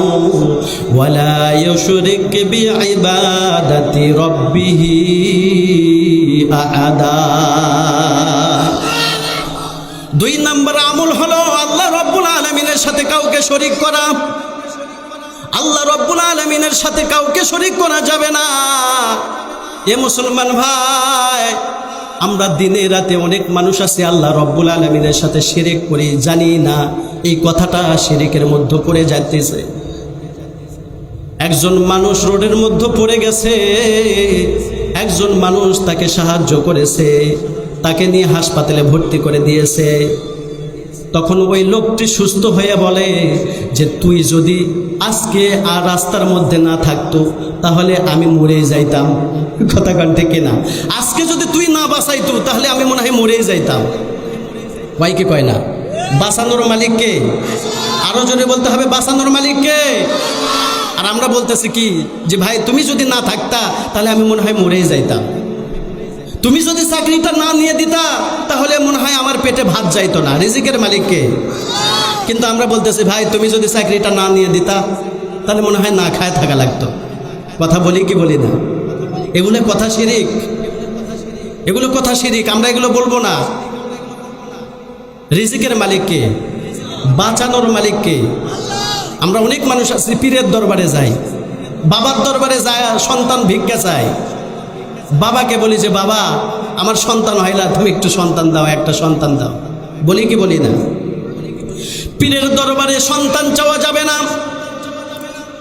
ওয়া লা ইউশরিক বিইবাদাতি রাব্বিহি আহাদা। 2 নম্বর আমল হলো আল্লাহ রাব্বুল আলামিনের সাথে কাউকে শরীক করা। আল্লাহ রাব্বুল আলামিনের সাথে কাউকে শরীক করা যাবে না। এ মুসলমান ভাই, আমরা দিনে রাতে অনেক মানুষ আছে আল্লাহ রাব্বুল আলামিনের সাথে শিরক করি, জানি না এই কথাটা শিরকের মধ্যে পড়ে যাইতেছে। একজন মানুষ রোডের মধ্যে পড়ে গেছে, একজন মানুষ তাকে সাহায্য করেছে, তাকে নিয়ে হাসপাতালে ভর্তি করে দিয়েছে। তখন ওই লোকটি সুস্থ হয়ে বলে যে তুই যদি আজকে আর রাস্তার মধ্যে না থাকতো তাহলে আমি মরে যাইতাম। কথা কান ঠিক না? আজকে যদি তুই না বাঁচাইতো তাহলে আমি মনে হয় মরে যাইতাম। ভাই কি কয় না? বাঁচানোর মালিক কে? আরো জোরে বলতে হবে, বাঁচানোর মালিক কে? আর আমরা বলতেছি কি যে ভাই তুমি যদি না থাকতা তাহলে আমি মনে হয় মরে যাইতাম, তুমি যদি চাকরিটা না নিয়ে দিতা তাহলে মনে হয় আমার পেটে ভাত যাইতো না। রিজিকের মালিক কে? কিন্তু আমরা বলতেছি ভাই তুমি যদি চাকরিটা না নিয়ে দিতা তাহলে মনে হয় না খায় থাকা লাগতো। কথা বলি কি বলি না? এগুলো কথা শিরিক, এগুলো কথা শিরিক, আমরা এগুলো বলবো না। রিজিকের মালিক কে? বাঁচানোর মালিক কে? আমরা অনেক মানুষ আছি পীরের দরবারে যাই, বাবার দরবারে যায়, সন্তান ভিক্ষা চাই। বাবাকে বলি যে বাবা আমার সন্তান হয় না, তুমি একটু সন্তান দাও, একটা সন্তান দাও। বলি কি বলি না? পীরের দরবারে সন্তান চাওয়া যাবে না।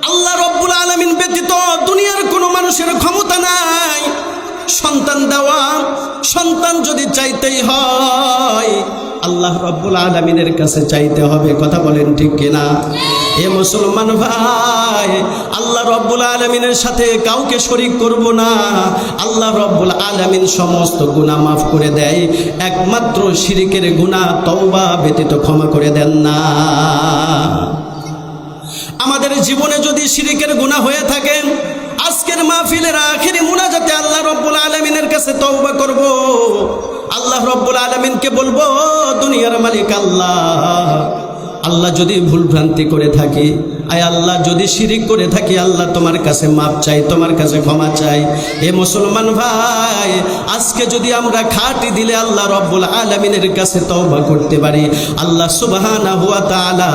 আল্লাহ রাব্বুল আলামিন ব্যতীত দুনিয়ার কোনো মানুষের ক্ষমতা নাই সন্তান দেওয়া। সন্তান যদি চাইতেই হয় আল্লাহ রাব্বুল আলামিনের কাছে চাইতে হবে। কথা বলেন ঠিক কিনা? এ মুসলমান ভাই, আল্লাহ রাব্বুল আলামিনের সাথে কাউকে শরীক করব না। আল্লাহ রাব্বুল আলামিন সমস্ত গুনাহ মাফ করে দেয়, একমাত্র শিরকের গুনাহ তওবা ব্যতীত ক্ষমা করে দেন না। আমাদের জীবনে যদি শিরকের গুনাহ হয়ে থাকে, আজকের মাহফিলের আখিরি মুনাজাতে আল্লাহ রাব্বুল আলামিনের কাছে তওবা করব। আল্লাহ রাব্বুল আলামিনকে বলবো, দুনিয়ার মালিক আল্লাহ, আল্লাহ যদি ভুল ভ্রান্তি করে থাকি, আয় আল্লাহ যদি শিরিক করে থাকি, আল্লাহ তোমার কাছে মাপ চাই, তোমার কাছে ক্ষমা চাই। এ মুসলমান ভাই, আজকে যদি আমরা খাঁটি দিলে আল্লাহ রাব্বুল আলামিনের কাছে তওবা করতে পারি, আল্লাহ সুবহানাহু ওয়া তাআলা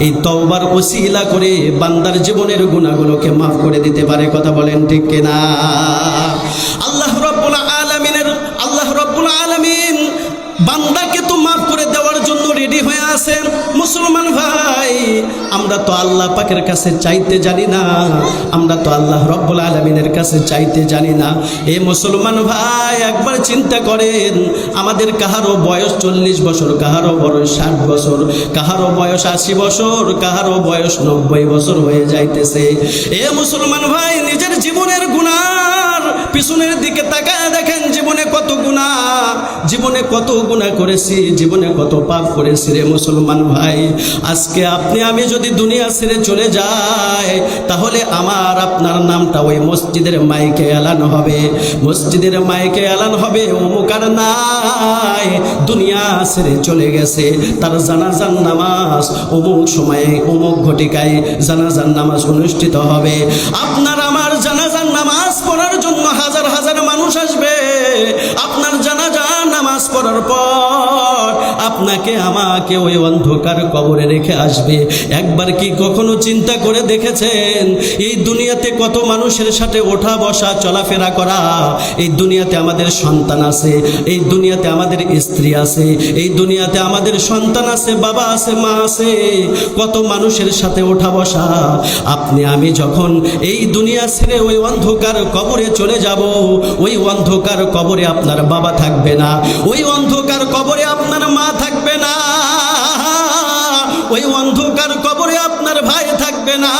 এই তওবার ওসিলা করে বান্দার জীবনের গুনাহগুলোকে মাফ করে দিতে পারে। কথা বলেন ঠিক কিনা? আল্লাহ রাব্বুল আলামিন বান্দাকে তো মাফ করে দেওয়ার জন্য রেডি হয়ে আছেন। মুসলমান ভাই, আমরা তো আল্লাহ পাকের কাছে চাইতে জানি না, আমরা তো আল্লাহ রাব্বুল আলামিনের কাছে চাইতে জানি না। এ মুসলমান ভাই, একবার চিন্তা করেন, আমাদের কাহারও বয়স 40 বছর, কাহারও বয়স 60 বছর, কাহারও বয়স 80 বছর, কাহারও বয়স 90 বছর হয়ে যাইতেছে। এ মুসলমান ভাই, নিজের জীবনের গুনার পিছনের দিকে তাকায় দেখেন, জীবনে কত গুনাহ, জীবনে কত গুনাহ করেছি, জীবনে কত পাপ করেছি। রে মুসলমান ভাই, আজকে আপনি আমি যদি দুনিয়া ছেড়ে চলে যাই, তাহলে আমার আপনার নামটা ওই মসজিদের মাইকে এলান হবে, মসজিদের মাইকে এলান হবে, অমুকার নাই দুনিয়া ছেড়ে চলে গেছে, তার জানাজার নামাজ অমুক সময়ে অমুক ঘটিকায় জানাজার নামাজ অনুষ্ঠিত হবে। আপনার আমার জানাজার নামাজ পড়ার জন্য হাজার হাজার মানুষ আসবে। আপনার জানাজার নামাজ পড়ার পর আপনাকে আমাকে ওই অন্ধকার কবরে রেখে আসবে। একবার কি কখনো চিন্তা করে দেখেছেন এই দুনিয়াতে কত মানুষের সাথে ওঠা বসা চলাফেরা করা? এই দুনিয়াতে আমাদের সন্তান আছে, এই দুনিয়াতে আমাদের স্ত্রী আছে, এই দুনিয়াতে আমাদের সন্তান আছে, বাবা আছে, মা আছে, কত মানুষের সাথে ওঠা বসা। আপনি আমি যখন এই দুনিয়া ছেড়ে ওই অন্ধকার কবরে চলে যাব, ওই অন্ধকার কবরে আপনার বাবা থাকবে না, ওই অন্ধকার কবরে আপনার মা থাকবে না, ওই অন্ধকার কবরে আপনার ভাই থাকবে না,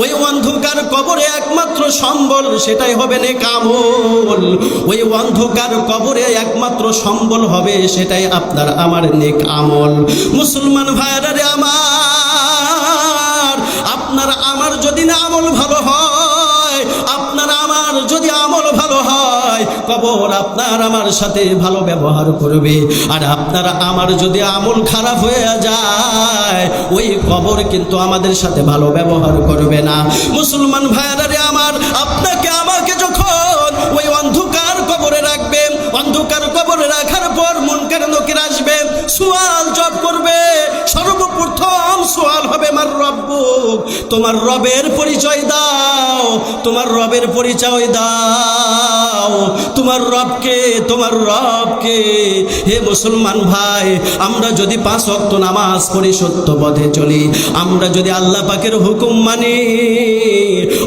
ওই অন্ধকার কবরে একমাত্র সম্বল সেটাই হবে নেক আমল। ওই অন্ধকার কবরে একমাত্র সম্বল হবে সেটাই আপনার আমার নেক আমল। মুসলমান ভাইরা রে আমার, আপনার আমার যদি না আমল ভালো হয়, আপনার আমার যদি আমল ভালো হয়, কবর আপনার আমার সাথে ভালো ব্যবহার করবে। আর আপনার আমার যদি আমল খারাপ হয়ে যায়, ওই কবর কিন্তু আমাদের সাথে ভালো ব্যবহার করবে না। মুসলমান ভাইরা রে আমার, আপনাকে আমাকে যখন ওই অন্ধকার কবরে রাখবে, অন্ধকার কবরে রাখার পর মুনকার নকির আসবে, সুয়াল জব করবে। সর্বপ্রথম সুয়াল হবে মার রব্বুক, তোমার রবের পরিচয় দাও, তোমার রবের পরিচয় দাও, তোমার রবকে, তোমার রবকে। হে মুসলমান ভাই, আমরা যদি 5 ওয়াক্ত নামাজ পড়ি, সত্য পথে চলি, আমরা যদি আল্লাহ পাকের হুকুম মানি,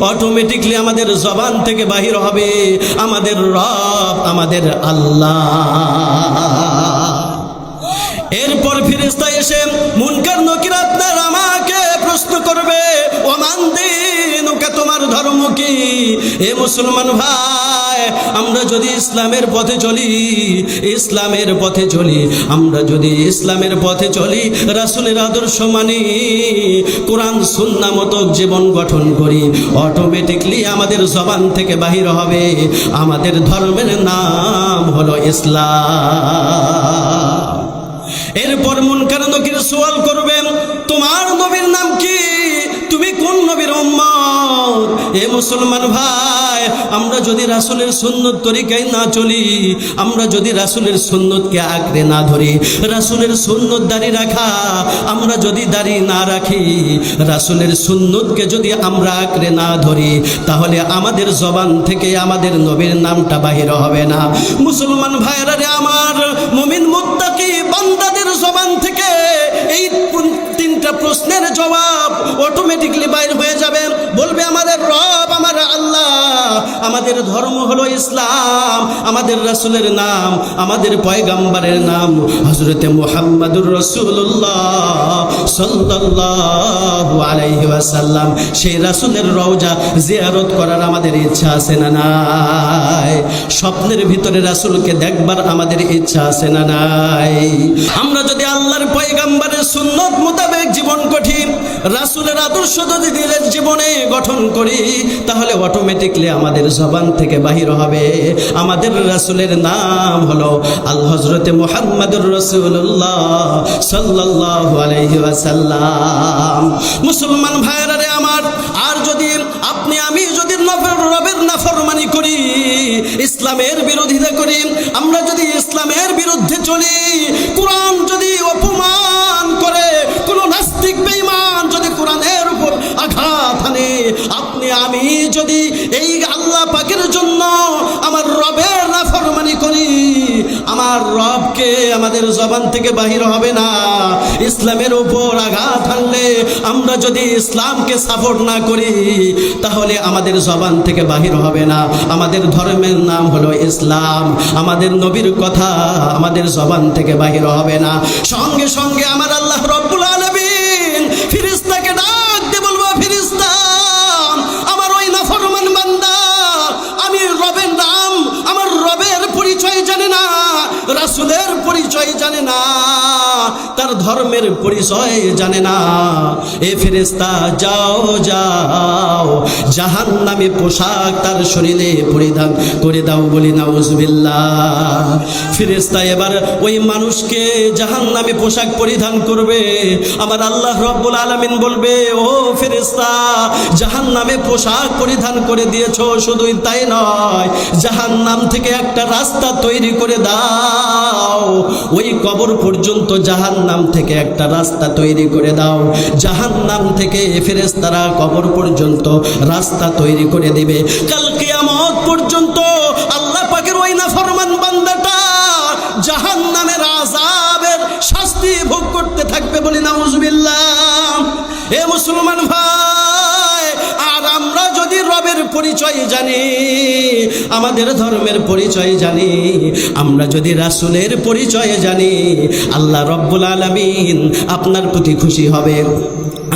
অটোমেটিকলি আমাদের জবান থেকে বাহির হবে আমাদের রব, আমাদের আল্লাহ। এরপর ফেরেশতা এসে মুনকার নকির আপনার আমাকে প্রশ্ন করবে, ওমান দীনুকা, তোমার ধর্ম কি? এ মুসলমান ভাই, আমরা যদি ইসলামের পথে চলি, ইসলামের পথে চলি, আমরা যদি ইসলামের পথে চলি, রাসূলের আদর্শ মানি, কোরআন সুন্নাহ মতো জীবন গঠন করি, অটোমেটিকলি আমাদের জবান থেকে বাহির হবে আমাদের ধর্মের নাম হলো ইসলাম। এরপর মুনকার নকির সওয়াল করবেন, তোমার নবীর নাম কি? তুমি কোন নবীর উম্মত? এ মুসলমান ভাই, আমরা যদি রাসূলের সুন্নত তরিকায় না চলি, আমরা যদি রাসূলের সুন্নতকে আঁকড়ে না ধরি, রাসূলের সুন্নত দাড়ি রাখা, আমরা যদি দাড়ি না রাখি, রাসূলের সুন্নতকে যদি আমরা আঁকড়ে না ধরি, তাহলে আমাদের জবান থেকে আমাদের নবীর নামটা বাহির হবে না। মুসলমান ভাইরা রে আমার, মুমিন মুত্তাকি বান্দাদের জবান থেকে এই 3টা প্রশ্নের জবাব অটোমেটিকলি বাইর হয়ে যাবে। বলবে আমাদের রব, আমার আল্লাহ, আমাদের ধর্ম হলো ইসলাম, আমাদের রাসূলের নাম, আমাদের পয়গম্বরের নাম হযরতে মুহাম্মদুর রাসূলুল্লাহ সাল্লাল্লাহু আলাইহি ওয়াসাল্লাম। সেই রাসূলের রওজা জিয়ারত করার আমাদের ইচ্ছা আছে না নাই? স্বপ্নের ভিতরে রাসূলকে দেখবার আমাদের ইচ্ছা আছে না নাই? আমরা যদি আল্লাহর পয়গম্বরের সুন্নত মোতাবেক জীবন গঠি, রাসূলের আদর্শ যদি দিলের জীবনে গঠন করি, তাহলে অটোমেটিকলি আমাদের জবান থেকে বাহির হবে আমাদের রাসূলের নাম হলো হযরতে মুহাম্মদুর রাসূলুল্লাহ সাল্লাল্লাহু আলাইহি ওয়াসাল্লাম। মুসলমান ভাইরা রে আমার, আর যদি আপনি আমি যদি রবের নাফরমানি করি, ইসলামের বিরোধিতা করি, আমরা যদি ইসলামের বিরুদ্ধে চলি, কোরআন যদি অপমান করে, কোন নাস্তিক বেঈমান যদি কোরআনের উপর আঘাত হানে, আপনি আমি যদি এই আল্লাহ পাকের জন্য আমার রবের নাফরমানি করি, আমার রবকে আমাদের জবান থেকে বাহির হবে না। ইসলামের উপর আঘাত হানলে, আমরা যদি ইসলামকে সাপোর্ট না করি, তাহলে আমাদের জবান থেকে বাহির হবে না আমাদের ধর্মের নাম হলো ইসলাম, আমাদের নবীর কথা আমাদের জবান থেকে বাহির হবে না। সঙ্গে সঙ্গে আমার আল্লাহ রব্বুল আলামিন ফেরেশতাকে ডাক দিয়ে বলবো, ফেরেশতা, আমার ওই নাফরমান বান্দা, আমি রবের নাম, আমার রবের পরিচয় জানে না, রাসূলের পরিচয় জানে না, তার ধর্মের পরিচয় জানে না। এ ফেরেশতা যাও যাও, জাহান্নামী পোশাক তার শরীরে পরিধান করে দাও, বলি নাউজুবিল্লাহ। ফেরেশতা এবার ওই মানুষকে জাহান্নামী পোশাক পরিধান করবে। আমার আল্লাহ রব্বুল আলামিন বলবে, ও ফেরেশতা, জাহান্নামে পোশাক পরিধান করে দিয়েছো, শুধুই তাই নয়, জাহান্নাম থেকে একটা রাস্তা তৈরি করে দাও। ওই কবর পর্যন্ত জাহান্নাম থেকে একটা রাস্তা তৈরি করে দাও। জাহান্নাম থেকে ফেরেশতারা কবর পর্যন্ত রাস্তা তৈরি করে দিবে। কাল কিয়ামত পর্যন্ত আল্লাহ পাকের ওই নাফরমান বান্দাটা জাহান্নামের আযাবের শাস্তি ভোগ করতে থাকবে, বলি নাউজুবিল্লাহ। এ মুসলমান ভাই, আর আমরা যদি রবের পরিচয় জানি, আমাদের ধর্মের পরিচয় জানি, আমরা যদি রাসূলের পরিচয় জানি, আল্লাহ রব্বুল আলামিন আপনার প্রতি খুশি হবে,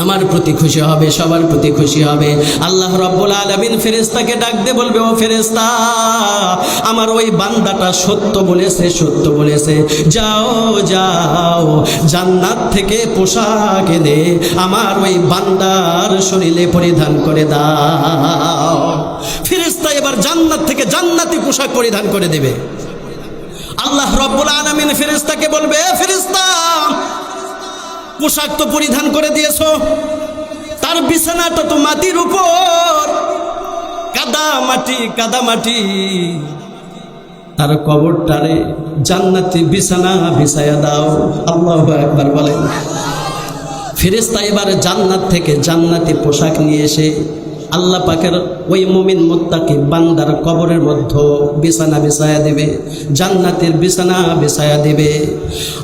আমার প্রতি খুশি হবে, সবার প্রতি খুশি হবে। আল্লাহ রব্বুল আলামিন ফেরেশতাকে ডাক দিয়ে বলবে, ও ফেরেশতা, আমার ওই বান্দাটা সত্য বলেছে, সত্য বলেছে, যাও যাও, জান্নাত থেকে পোশাক এনে আমার ওই বান্দার শরীরে পরিধান করে দাও। ফেরেশতা এবার জান্নাত থেকে জান্নাতি পোশাক পরিধান করে দেবে। আল্লাহ রব্বুল আলামিন ফেরেশতাকে বলবে, ফেরেশতা, পোশাক তো পরিধান করে দিয়েছো, তার বিছানাটা তো মাটির উপর, কাদা মাটি কাদা মাটি, তার কবরটারে জান্নাতি বিছানা বিছায়া দাও। আল্লাহু আকবার বলেন। ফেরেশতা এবার জান্নাত থেকে জান্নাতি পোশাক নিয়ে এসে আল্লাহ পাকের ওই মুমিন মুত্তাকি বান্দার কবরের মধ্যে বিছানা বিছায়া দেবে, জান্নাতের বিছানা বিছায়া দেবে।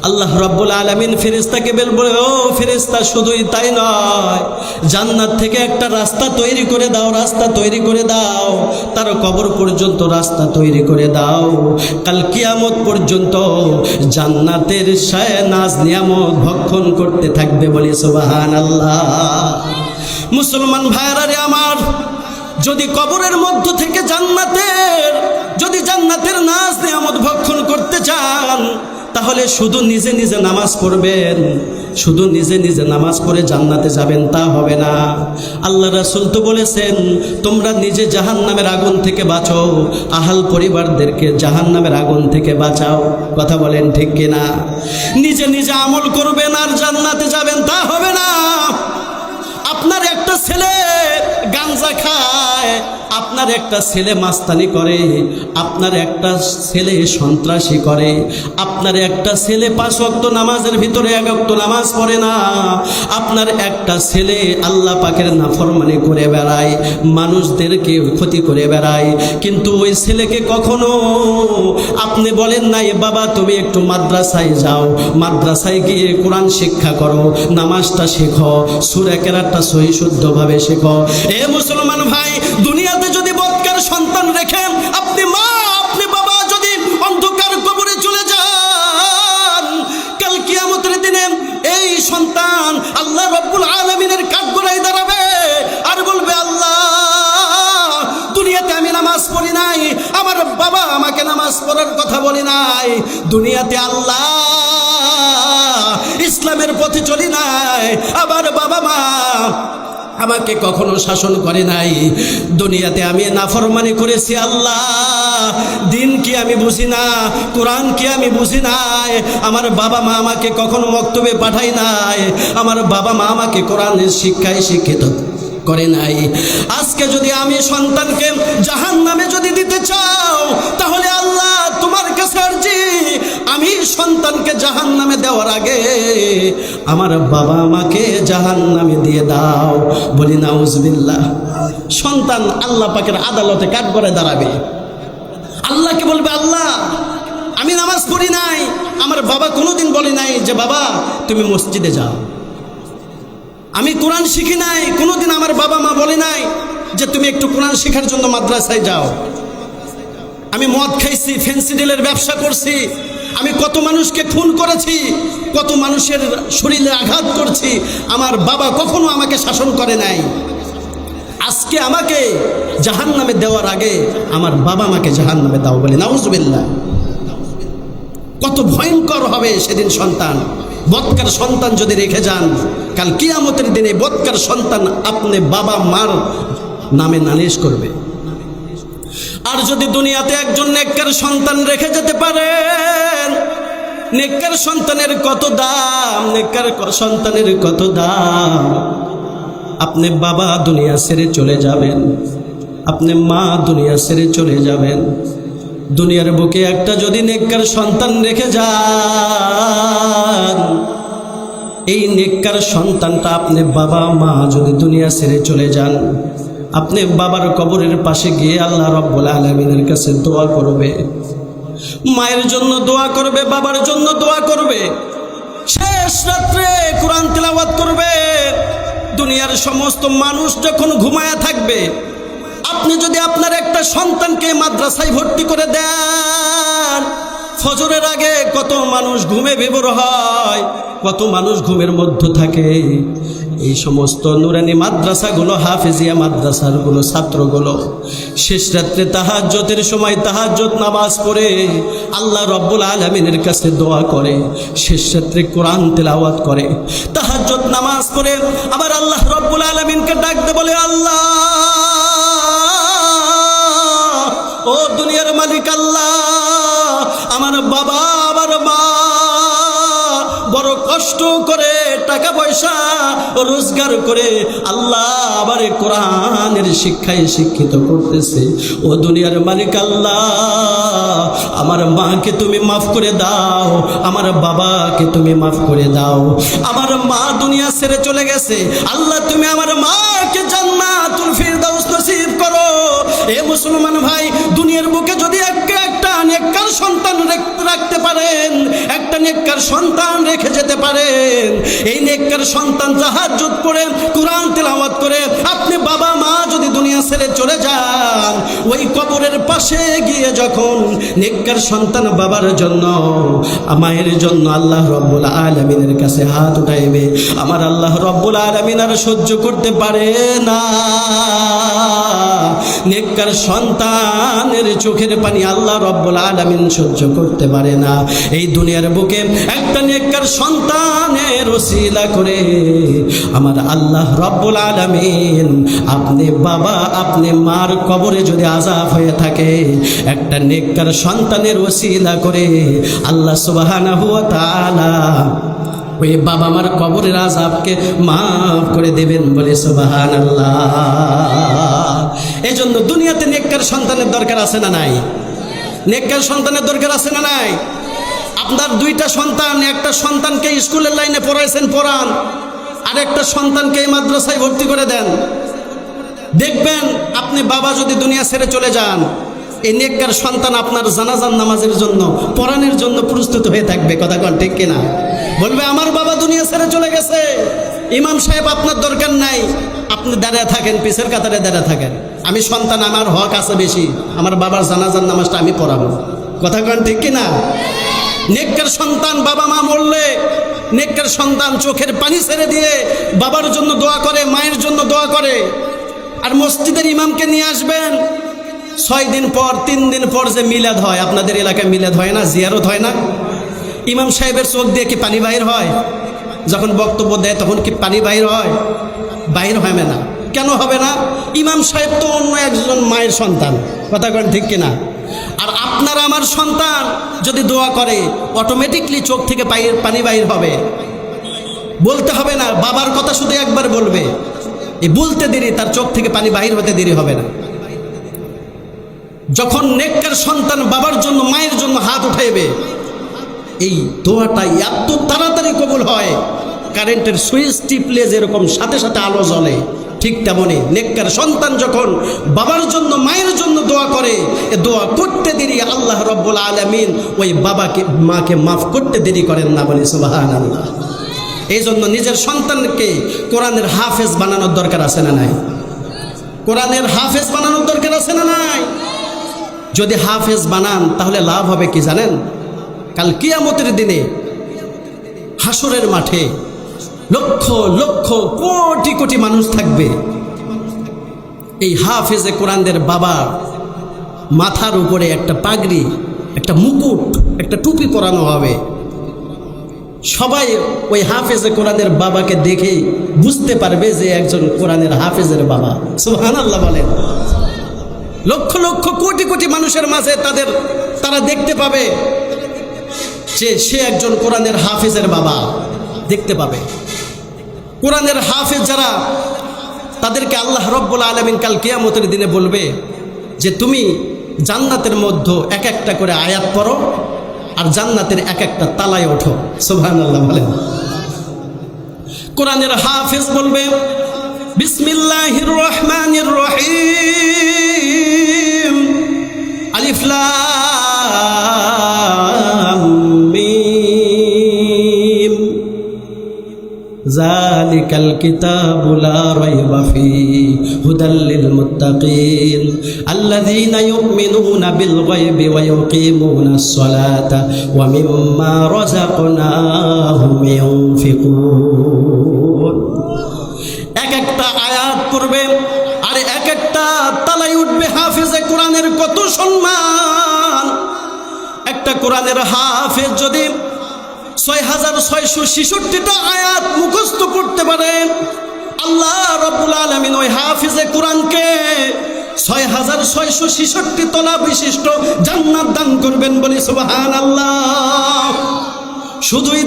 আল্লাহ রব্বুল আলামিন ফেরেশতাকে বলবে, ও ফেরেশতা, শুধুই তাই নয়, জান্নাত থেকে একটা রাস্তা তৈরি করে দাও, রাস্তা তৈরি করে দাও, তার কবর পর্যন্ত রাস্তা তৈরি করে দাও। কাল কিয়ামত পর্যন্ত জান্নাতের নাজ নিয়ামত ভক্ষণ করতে থাকবে, বলি সুবহানাল্লাহ। মুসলমান ভাইরা রে আমার, যদি কবরের মধ্য থেকে জান্নাতের নাজ নিয়ামত ভক্ষণ করতে চান, তাহলে শুধু নিজে নিজে নামাজ পড়বেন, শুধু নিজে নিজে নামাজ পড়ে জান্নাতে যাবেন তা হবে না। আল্লাহ রাসূল তো বলেছেন, তোমরা নিজে জাহান্নামের আগুন থেকে বাঁচো, আহাল পরিবারদেরকে জাহান্নামের আগুন থেকে বাঁচাও। কথা বলেন ঠিক কিনা? নিজে নিজে আমল করবেন আর জান্নাতে যাবেন তা হবে না। আপনার একটা ছেলে গাঞ্জা খায়, আপনার একটা ছেলে মাস্তানি করে, আপনার একটা ছেলে সন্ত্রাসী করে, আপনার একটা ছেলে 5 ওয়াক্ত নামাজের ভিতরে 1 ওয়াক্ত নামাজ পড়ে না, আপনার একটা ছেলে আল্লাহ পাকের নাফরমানি করে বেড়ায়, মানুষদেরকে ক্ষতি করে বেড়ায়, কিন্তু ওই ছেলেকে কখনো আপনি বলেন নাই, বাবা তুমি একটু মাদ্রাসায় যাও, মাদ্রাসায় গিয়ে কোরআন শিক্ষা করো, নামাজটা শেখো, সূরা কেরাতটা সহি শুদ্ধভাবে শেখো। এ মুসলমান ভাই, দুনিয়াতে যদি বদকার সন্তান রেখেন, আপনি মা আপনি বাবা যদি অন্ধকার কবরে চলে যান, কাল কিয়ামতের দিনে এই সন্তান আল্লাহ রব্বুল আলামিনের কাঠগড়ায় দাঁড়াবে আর বলবে, আল্লাহ, দুনিয়াতে আমি নামাজ পড়ি নাই, আমার বাবা আমাকে নামাজ পড়ার কথা বলি নাই, দুনিয়াতে আল্লাহ ইসলামের পথে চলি নাই, আবার বাবা মা আমাকে কখনো শাসন করে নাই, দুনিয়াতে আমি নাফরমানি করেছি, আল্লাহ দিন কি আমি বুঝি না, কোরআন কি আমি বুঝি নাই, আমার বাবা মা আমাকে কখনো মক্তবে পাঠায় নাই, আমার বাবা মা আমাকে কোরআনের শিক্ষায় শিক্ষিত করে নাই। আজকে যদি আমি সন্তানকে জাহান্নামে যদি দিতে চাও, তাহলে আল্লাহ তোমার কাছে আরজি, আমি সন্তানকে জাহান্নামে দেওয়ার আগে আমার বাবা মাকে জাহান্নামে দিয়ে দাও, বলি নাউজুবিল্লাহ। সন্তান আল্লাহ পাকের আদালতে কাঠগড়ায় দাঁড়াবে, আল্লাহকে বলবে, আল্লাহ আমি নামাজ পড়ি নাই, আমার বাবা কোনোদিন বলে নাই যে বাবা তুমি মসজিদে যাও, আমি কোরআন শিখি নাই, কোনোদিন আমার বাবা মা বলে নাই যে তুমি একটু কোরআন শেখার জন্য মাদ্রাসায় যাও, আমি মদ খাইছি, ফেন্সিডিলের ব্যবসা করছি, আমি কত মানুষকে খুন করেছি, কত মানুষের শরীরে আঘাত করছি, আমার বাবা কখনো আমাকে শাসন করে নাই। আজকে আমাকে জাহান্নামে দেওয়ার আগে আমার বাবা মাকে জাহান্নামে দাও, বলে নাউজুবিল্লাহ। কত ভয়ঙ্কর হবে সেদিন সন্তান। বদকার সন্তান যদি রেখে যান, কাল কিয়ামতের দিনে বদকার সন্তান আপনি বাবা মার নামে নালিশ করবে। আর যদি দুনিয়াতে একজন নেককার সন্তান রেখে যেতে পারেন, নেককার সন্তানের কত দাম, নেককার সন্তানের কত দাম। আপনি বাবা দুনিয়া ছেড়ে চলে যাবেন, আপনি মা দুনিয়া ছেড়ে চলে যাবেন, দুনিয়ার বুকে একটা যদি নেককার সন্তান রেখে যান, এই নেককার সন্তানটা আপনি বাবা মা যদি দুনিয়া ছেড়ে চলে যান, আপনি বাবার কবরের পাশে গিয়ে আল্লাহ রাব্বুল আলামিনের কাছে দোয়া করবে, মায়ের জন্য দোয়া করবে, বাবার জন্য দোয়া করবে, শেষ রাত্রে কোরআন তেলাওয়াত করবে। দুনিয়ার সমস্ত মানুষ যখন ঘুমায়া থাকবে, আপনি যদি আপনার একটা সন্তানকে মাদ্রাসায় ভর্তি করে দেন, ফজরের আগে কত মানুষ ঘুমে বিভোর হয়, কত মানুষ ঘুমের মধ্যে থাকে। এই সমস্ত নুরানি মাদ্রাসাগুলো, হাফেজিয়া মাদ্রাসাগুলো, ছাত্রগুলো শেষ রাত্রে তাহাজ্জুদের সময় তাহাজ্জুদ নামাজ পড়ে আল্লাহ রাব্বুল আলামিনের কাছে দোয়া করে, শেষ রাত্রে কোরআন তেলাওয়াত করে, তাহাজ্জুদ নামাজ পড়ে আবার আল্লাহ রাব্বুল আলামিনকে ডাকতে বলে, আল্লাহ, ও দুনিয়ার মালিক আল্লাহ, আমার বাবা আমার মা বড় কষ্ট করে টাকা পয়সা রোজগার করে আল্লাহ আবার কোরআনের শিক্ষায় শিক্ষিত করতেছে। ও দুনিয়ার মালিক আল্লাহ, আমার মাকে তুমি মাফ করে দাও, আমার বাবাকে তুমি মাফ করে দাও। আমার মা দুনিয়া ছেড়ে চলে গেছে, আল্লাহ তুমি আমার মাকে জান্নাতুল ফিরদাউস নসিব করো। এ মুসলমান ভাই, দুনিয়ার বুকে যদি একটা নেককার সন্তান রাখতে পারেন, একটা নেককার সন্তান রেখে যেতে পারেন, এই নেককার সন্তান তাহাজ্জুদ পড়ে কোরআন তেলাওয়াত করে আপনি বাবা মা যদি দুনিয়া ছেড়ে চলে যান, ওই কবরের পাশে গিয়ে যখন নেককার সন্তান বাবার জন্য মায়ের জন্য আল্লাহ রাব্বুল আলামিনের কাছে হাত উঠাইবে, আমার আল্লাহ রাব্বুল আলামিন আর সহ্য করতে পারে না। নেককার সন্তানের চোখের পানি আল্লাহ রাব্বুল আলামিন সহ্য করতে পারে না। এই দুনিয়ার বুকে একটা নেককার সন্তানের ওসিলা করে আমার আল্লাহ রাব্বুল আলামিন, আপনি বাবা আপনি মার কবরে যদি আযাব হয়ে থাকে, একটা নেককার সন্তানের ওসিলা করে আল্লাহ সুবহানাহু ওয়া তাআলা ওই বাবা মার কবরের আযাবকে মাফ করে দেবেন, বলে সুবহানাল্লাহ। এজন্য দুনিয়াতে নেককার সন্তানের দরকার আছে না নাই? নেককার সন্তানের দরকার আছে না নাই? আপনার দুইটা সন্তান, একটা সন্তানকে স্কুলের লাইনে পড়াইছেন, পড়ান, আর একটা সন্তানকে এই মাদ্রাসায় ভর্তি করে দেন। দেখবেন আপনি বাবা যদি দুনিয়া ছেড়ে চলে যান, এই নেককার সন্তান আপনার জানাজার নামাজের জন্য, পড়ানোর জন্য প্রস্তুত হয়ে থাকবে। কথা কোন ঠিক কিনা? বলবে আমার বাবা দুনিয়া ছেড়ে চলে গেছে, ইমাম সাহেব আপনার দরকার নাই, আপনি দাঁড়িয়ে থাকেন, পিছের কাতারে দাঁড়িয়ে থাকেন, আমি সন্তান, আমার হক আছে বেশি, আমার বাবার জানাজার নামাজটা আমি পড়াবো। কথা কোন ঠিক কিনা? নেককার সন্তান বাবা মা মরলে নেককার সন্তান চোখের পানি ছেড়ে দিয়ে বাবার জন্য দোয়া করে, মায়ের জন্য দোয়া করে। আর মসজিদের ইমামকে নিয়ে আসবেন, 6 দিন পর 3 দিন পর যে মিলাদ হয়, আপনাদের এলাকায় মিলাদ হয় না, জিয়ারত হয় না, ইমাম সাহেবের চোখ দিয়ে কি পানি বাহির হয়? যখন বক্তব্য দেয় তখন কি পানি বাহির হয়? বাহির হবে না। কেন হবে না? ইমাম সাহেব তো অন্য একজন মায়ের সন্তান। কথা বলেন ঠিক কিনা? আর আপনার আমার সন্তান যদি দোয়া করে, অটোমেটিকলি চোখ থেকে পানি বাহির হবে, বলতে হবে না। বাবার কথা শুধু একবার বলবে, এই বলতে দেরি, তার চোখ থেকে পানি বাহির হতে দেরি হবে না। যখন নেককার সন্তান বাবার জন্য মায়ের জন্য হাত উঠাইবে, এই দোয়াটা এত তাড়াতাড়ি কবুল হয়, কারেন্টের সুইচ টিপলে যেরকম সাথে সাথে আলো জ্বলে, ঠিক তেমনি নেককার সন্তান যখন বাবার জন্য মায়ের জন্য দোয়া করে, এ দোয়া করতে দেরি আল্লাহ রাব্বুল আলামিন ওই বাবাকে মাকে মাফ করতে দেরি করেন না, বলি সুবহানাল্লাহ। এই জন্য নিজের সন্তানকে কোরআনের হাফেজ বানানোর দরকার আছে না নাই? কোরআনের হাফেজ বানানোর দরকার আছে না নাই? যদি হাফেজ বানান তাহলে লাভ হবে কি জানেন? কাল কিয়ামতের দিনে হাসরের মাঠে লক্ষ লক্ষ কোটি কোটি মানুষ থাকবে। এই হাফেজে কোরআনদের বাবা মাথার উপরে একটা পাগড়ি, একটা মুকুট, একটা টুপি পরানো হবে। সবাই ওই হাফেজে কোরআনের বাবাকে দেখেই বুঝতে পারবে যে একজন কোরআনের হাফেজের বাবা। সুবহানাল্লাহ বলেন। লক্ষ লক্ষ কোটি কোটি মানুষের মাঝে তারা দেখতে পাবে যে সে একজন কোরআনের হাফেজের বাবা, দেখতে পাবে। কোরআনের হাফেজ যারা, তাদেরকে আল্লাহ রব্বুল আলামিন কাল কিয়ামতের দিনে বলবে যে তুমি জান্নাতের মধ্যে এক একটা করে আয়াত পড়ো আর জান্নাতের এক একটা তালায় ওঠো। সুবহানাল্লাহ বলেন। কোরআনের হাফেজ বলবে বিসমিল্লাহির রহমানির রহিম, আলিফ লাম মিম, যালিকাল কিতাবু লা রাইবা ফীহি হুদাল লিল মুত্তাকিন আল্লাযীনা ইউমিনুনা বিল গায়বি ওয়া ইউকিমুনাস সালাতা ওয়া মিম্মা রাযাকনাহুম ইউনফিকুন। এক একটা আয়াত পড়বে আর এক একটা তালাই উঠবে। হাফেজে কোরআনের কত সম্মান! একটা কোরআনের হাফেজ যদি ৬৬৬৬টা আয়াত মুখস্থ করতে পারে, আল্লাহ রাব্বুল আলামিন ওই হাফেজে কোরআনকে ৬৬৬৬ তলা বিশিষ্ট জান্নাত দান করবেন বলে সুবহানাল্লাহ। শুধুই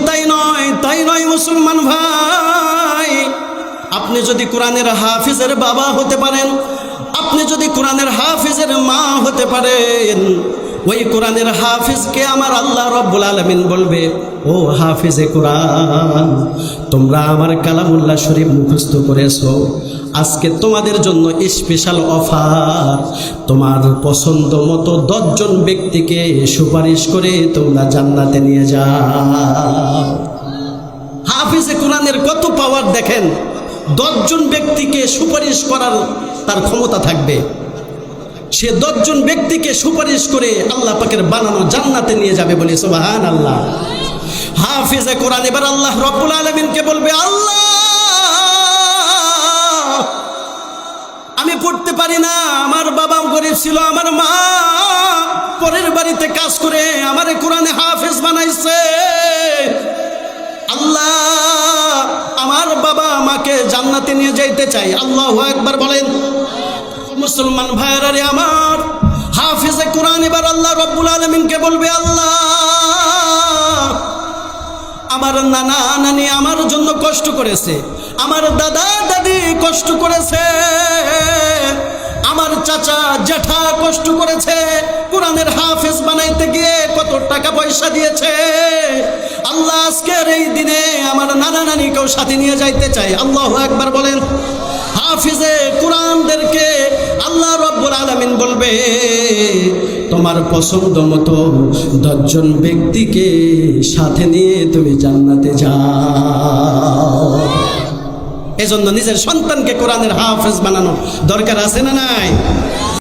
তাই নয় মুসলমান ভাই, আপনি যদি কোরআনের হাফেজের বাবা হতে পারেন, আপনি যদি কোরআনের হাফেজের মা হতে পারেন, ওই কোরআনের হাফেজকে আমার আল্লাহ রব্বুল আলামিন বলবে, ও হাফেজে কোরআন, তোমরা আমার কালামুল্লাহ শরীফ মুখস্থ করেছো, আজকে তোমাদের জন্য স্পেশাল অফার, তোমার পছন্দ মতো 10 জন ব্যক্তিকে সুপারিশ করে তোমরা জান্নাতে নিয়ে যাও। হাফেজে কোরআনের কত পাওয়ার দেখেন! 10 জন ব্যক্তিকে সুপারিশ করার তার ক্ষমতা থাকবে। সে 10 জন ব্যক্তিকে সুপারিশ করে আল্লাহ পাকের বানানো জান্নাতে নিয়ে যাবে বলে সুবহানাল্লাহ। হাফেজে কোরআন এবার আল্লাহ রব্বুল আলামিনকে বলবে, আল্লাহ আমি পড়তে পারি না, আমার বাবা গরিব ছিল, আমার মা পরের বাড়িতে কাজ করে আমারে কোরআনে হাফেজ বানাইছে। আল্লাহ আমার বাবা আমাকে জান্নাতে নিয়ে যাইতে চাই। আল্লাহু আকবার বলেন। মুসলমান ভাইরা রে আমার, হাফেজে কোরআন এবার আল্লাহ রব্বুল আলামিনকে বলবে, আল্লাহ আমার নানা নানি আমার জন্য কষ্ট করেছে, আমার দাদা দাদি কষ্ট করেছে, আমার চাচা জ্যাঠা কষ্ট করেছে, কোরআনের হাফেজ বানাইতে গিয়ে কত টাকা পয়সা দিয়েছে। আল্লাহ আজকের এই দিনে আমার নানা নানিকেও সাথে নিয়ে যাইতে চাই। আল্লাহু আকবার বলেন। হাফেজে কোরআনদেরকে আল্লাহ রব্বুল আলামিন বলবে, তোমার পছন্দ মতো 10 জন ব্যক্তিকে সাথে নিয়ে তুমি জান্নাতে যাও। এজন্য নিজের সন্তানকে কোরআনের হাফেজ বানানো দরকার আছে না নাই?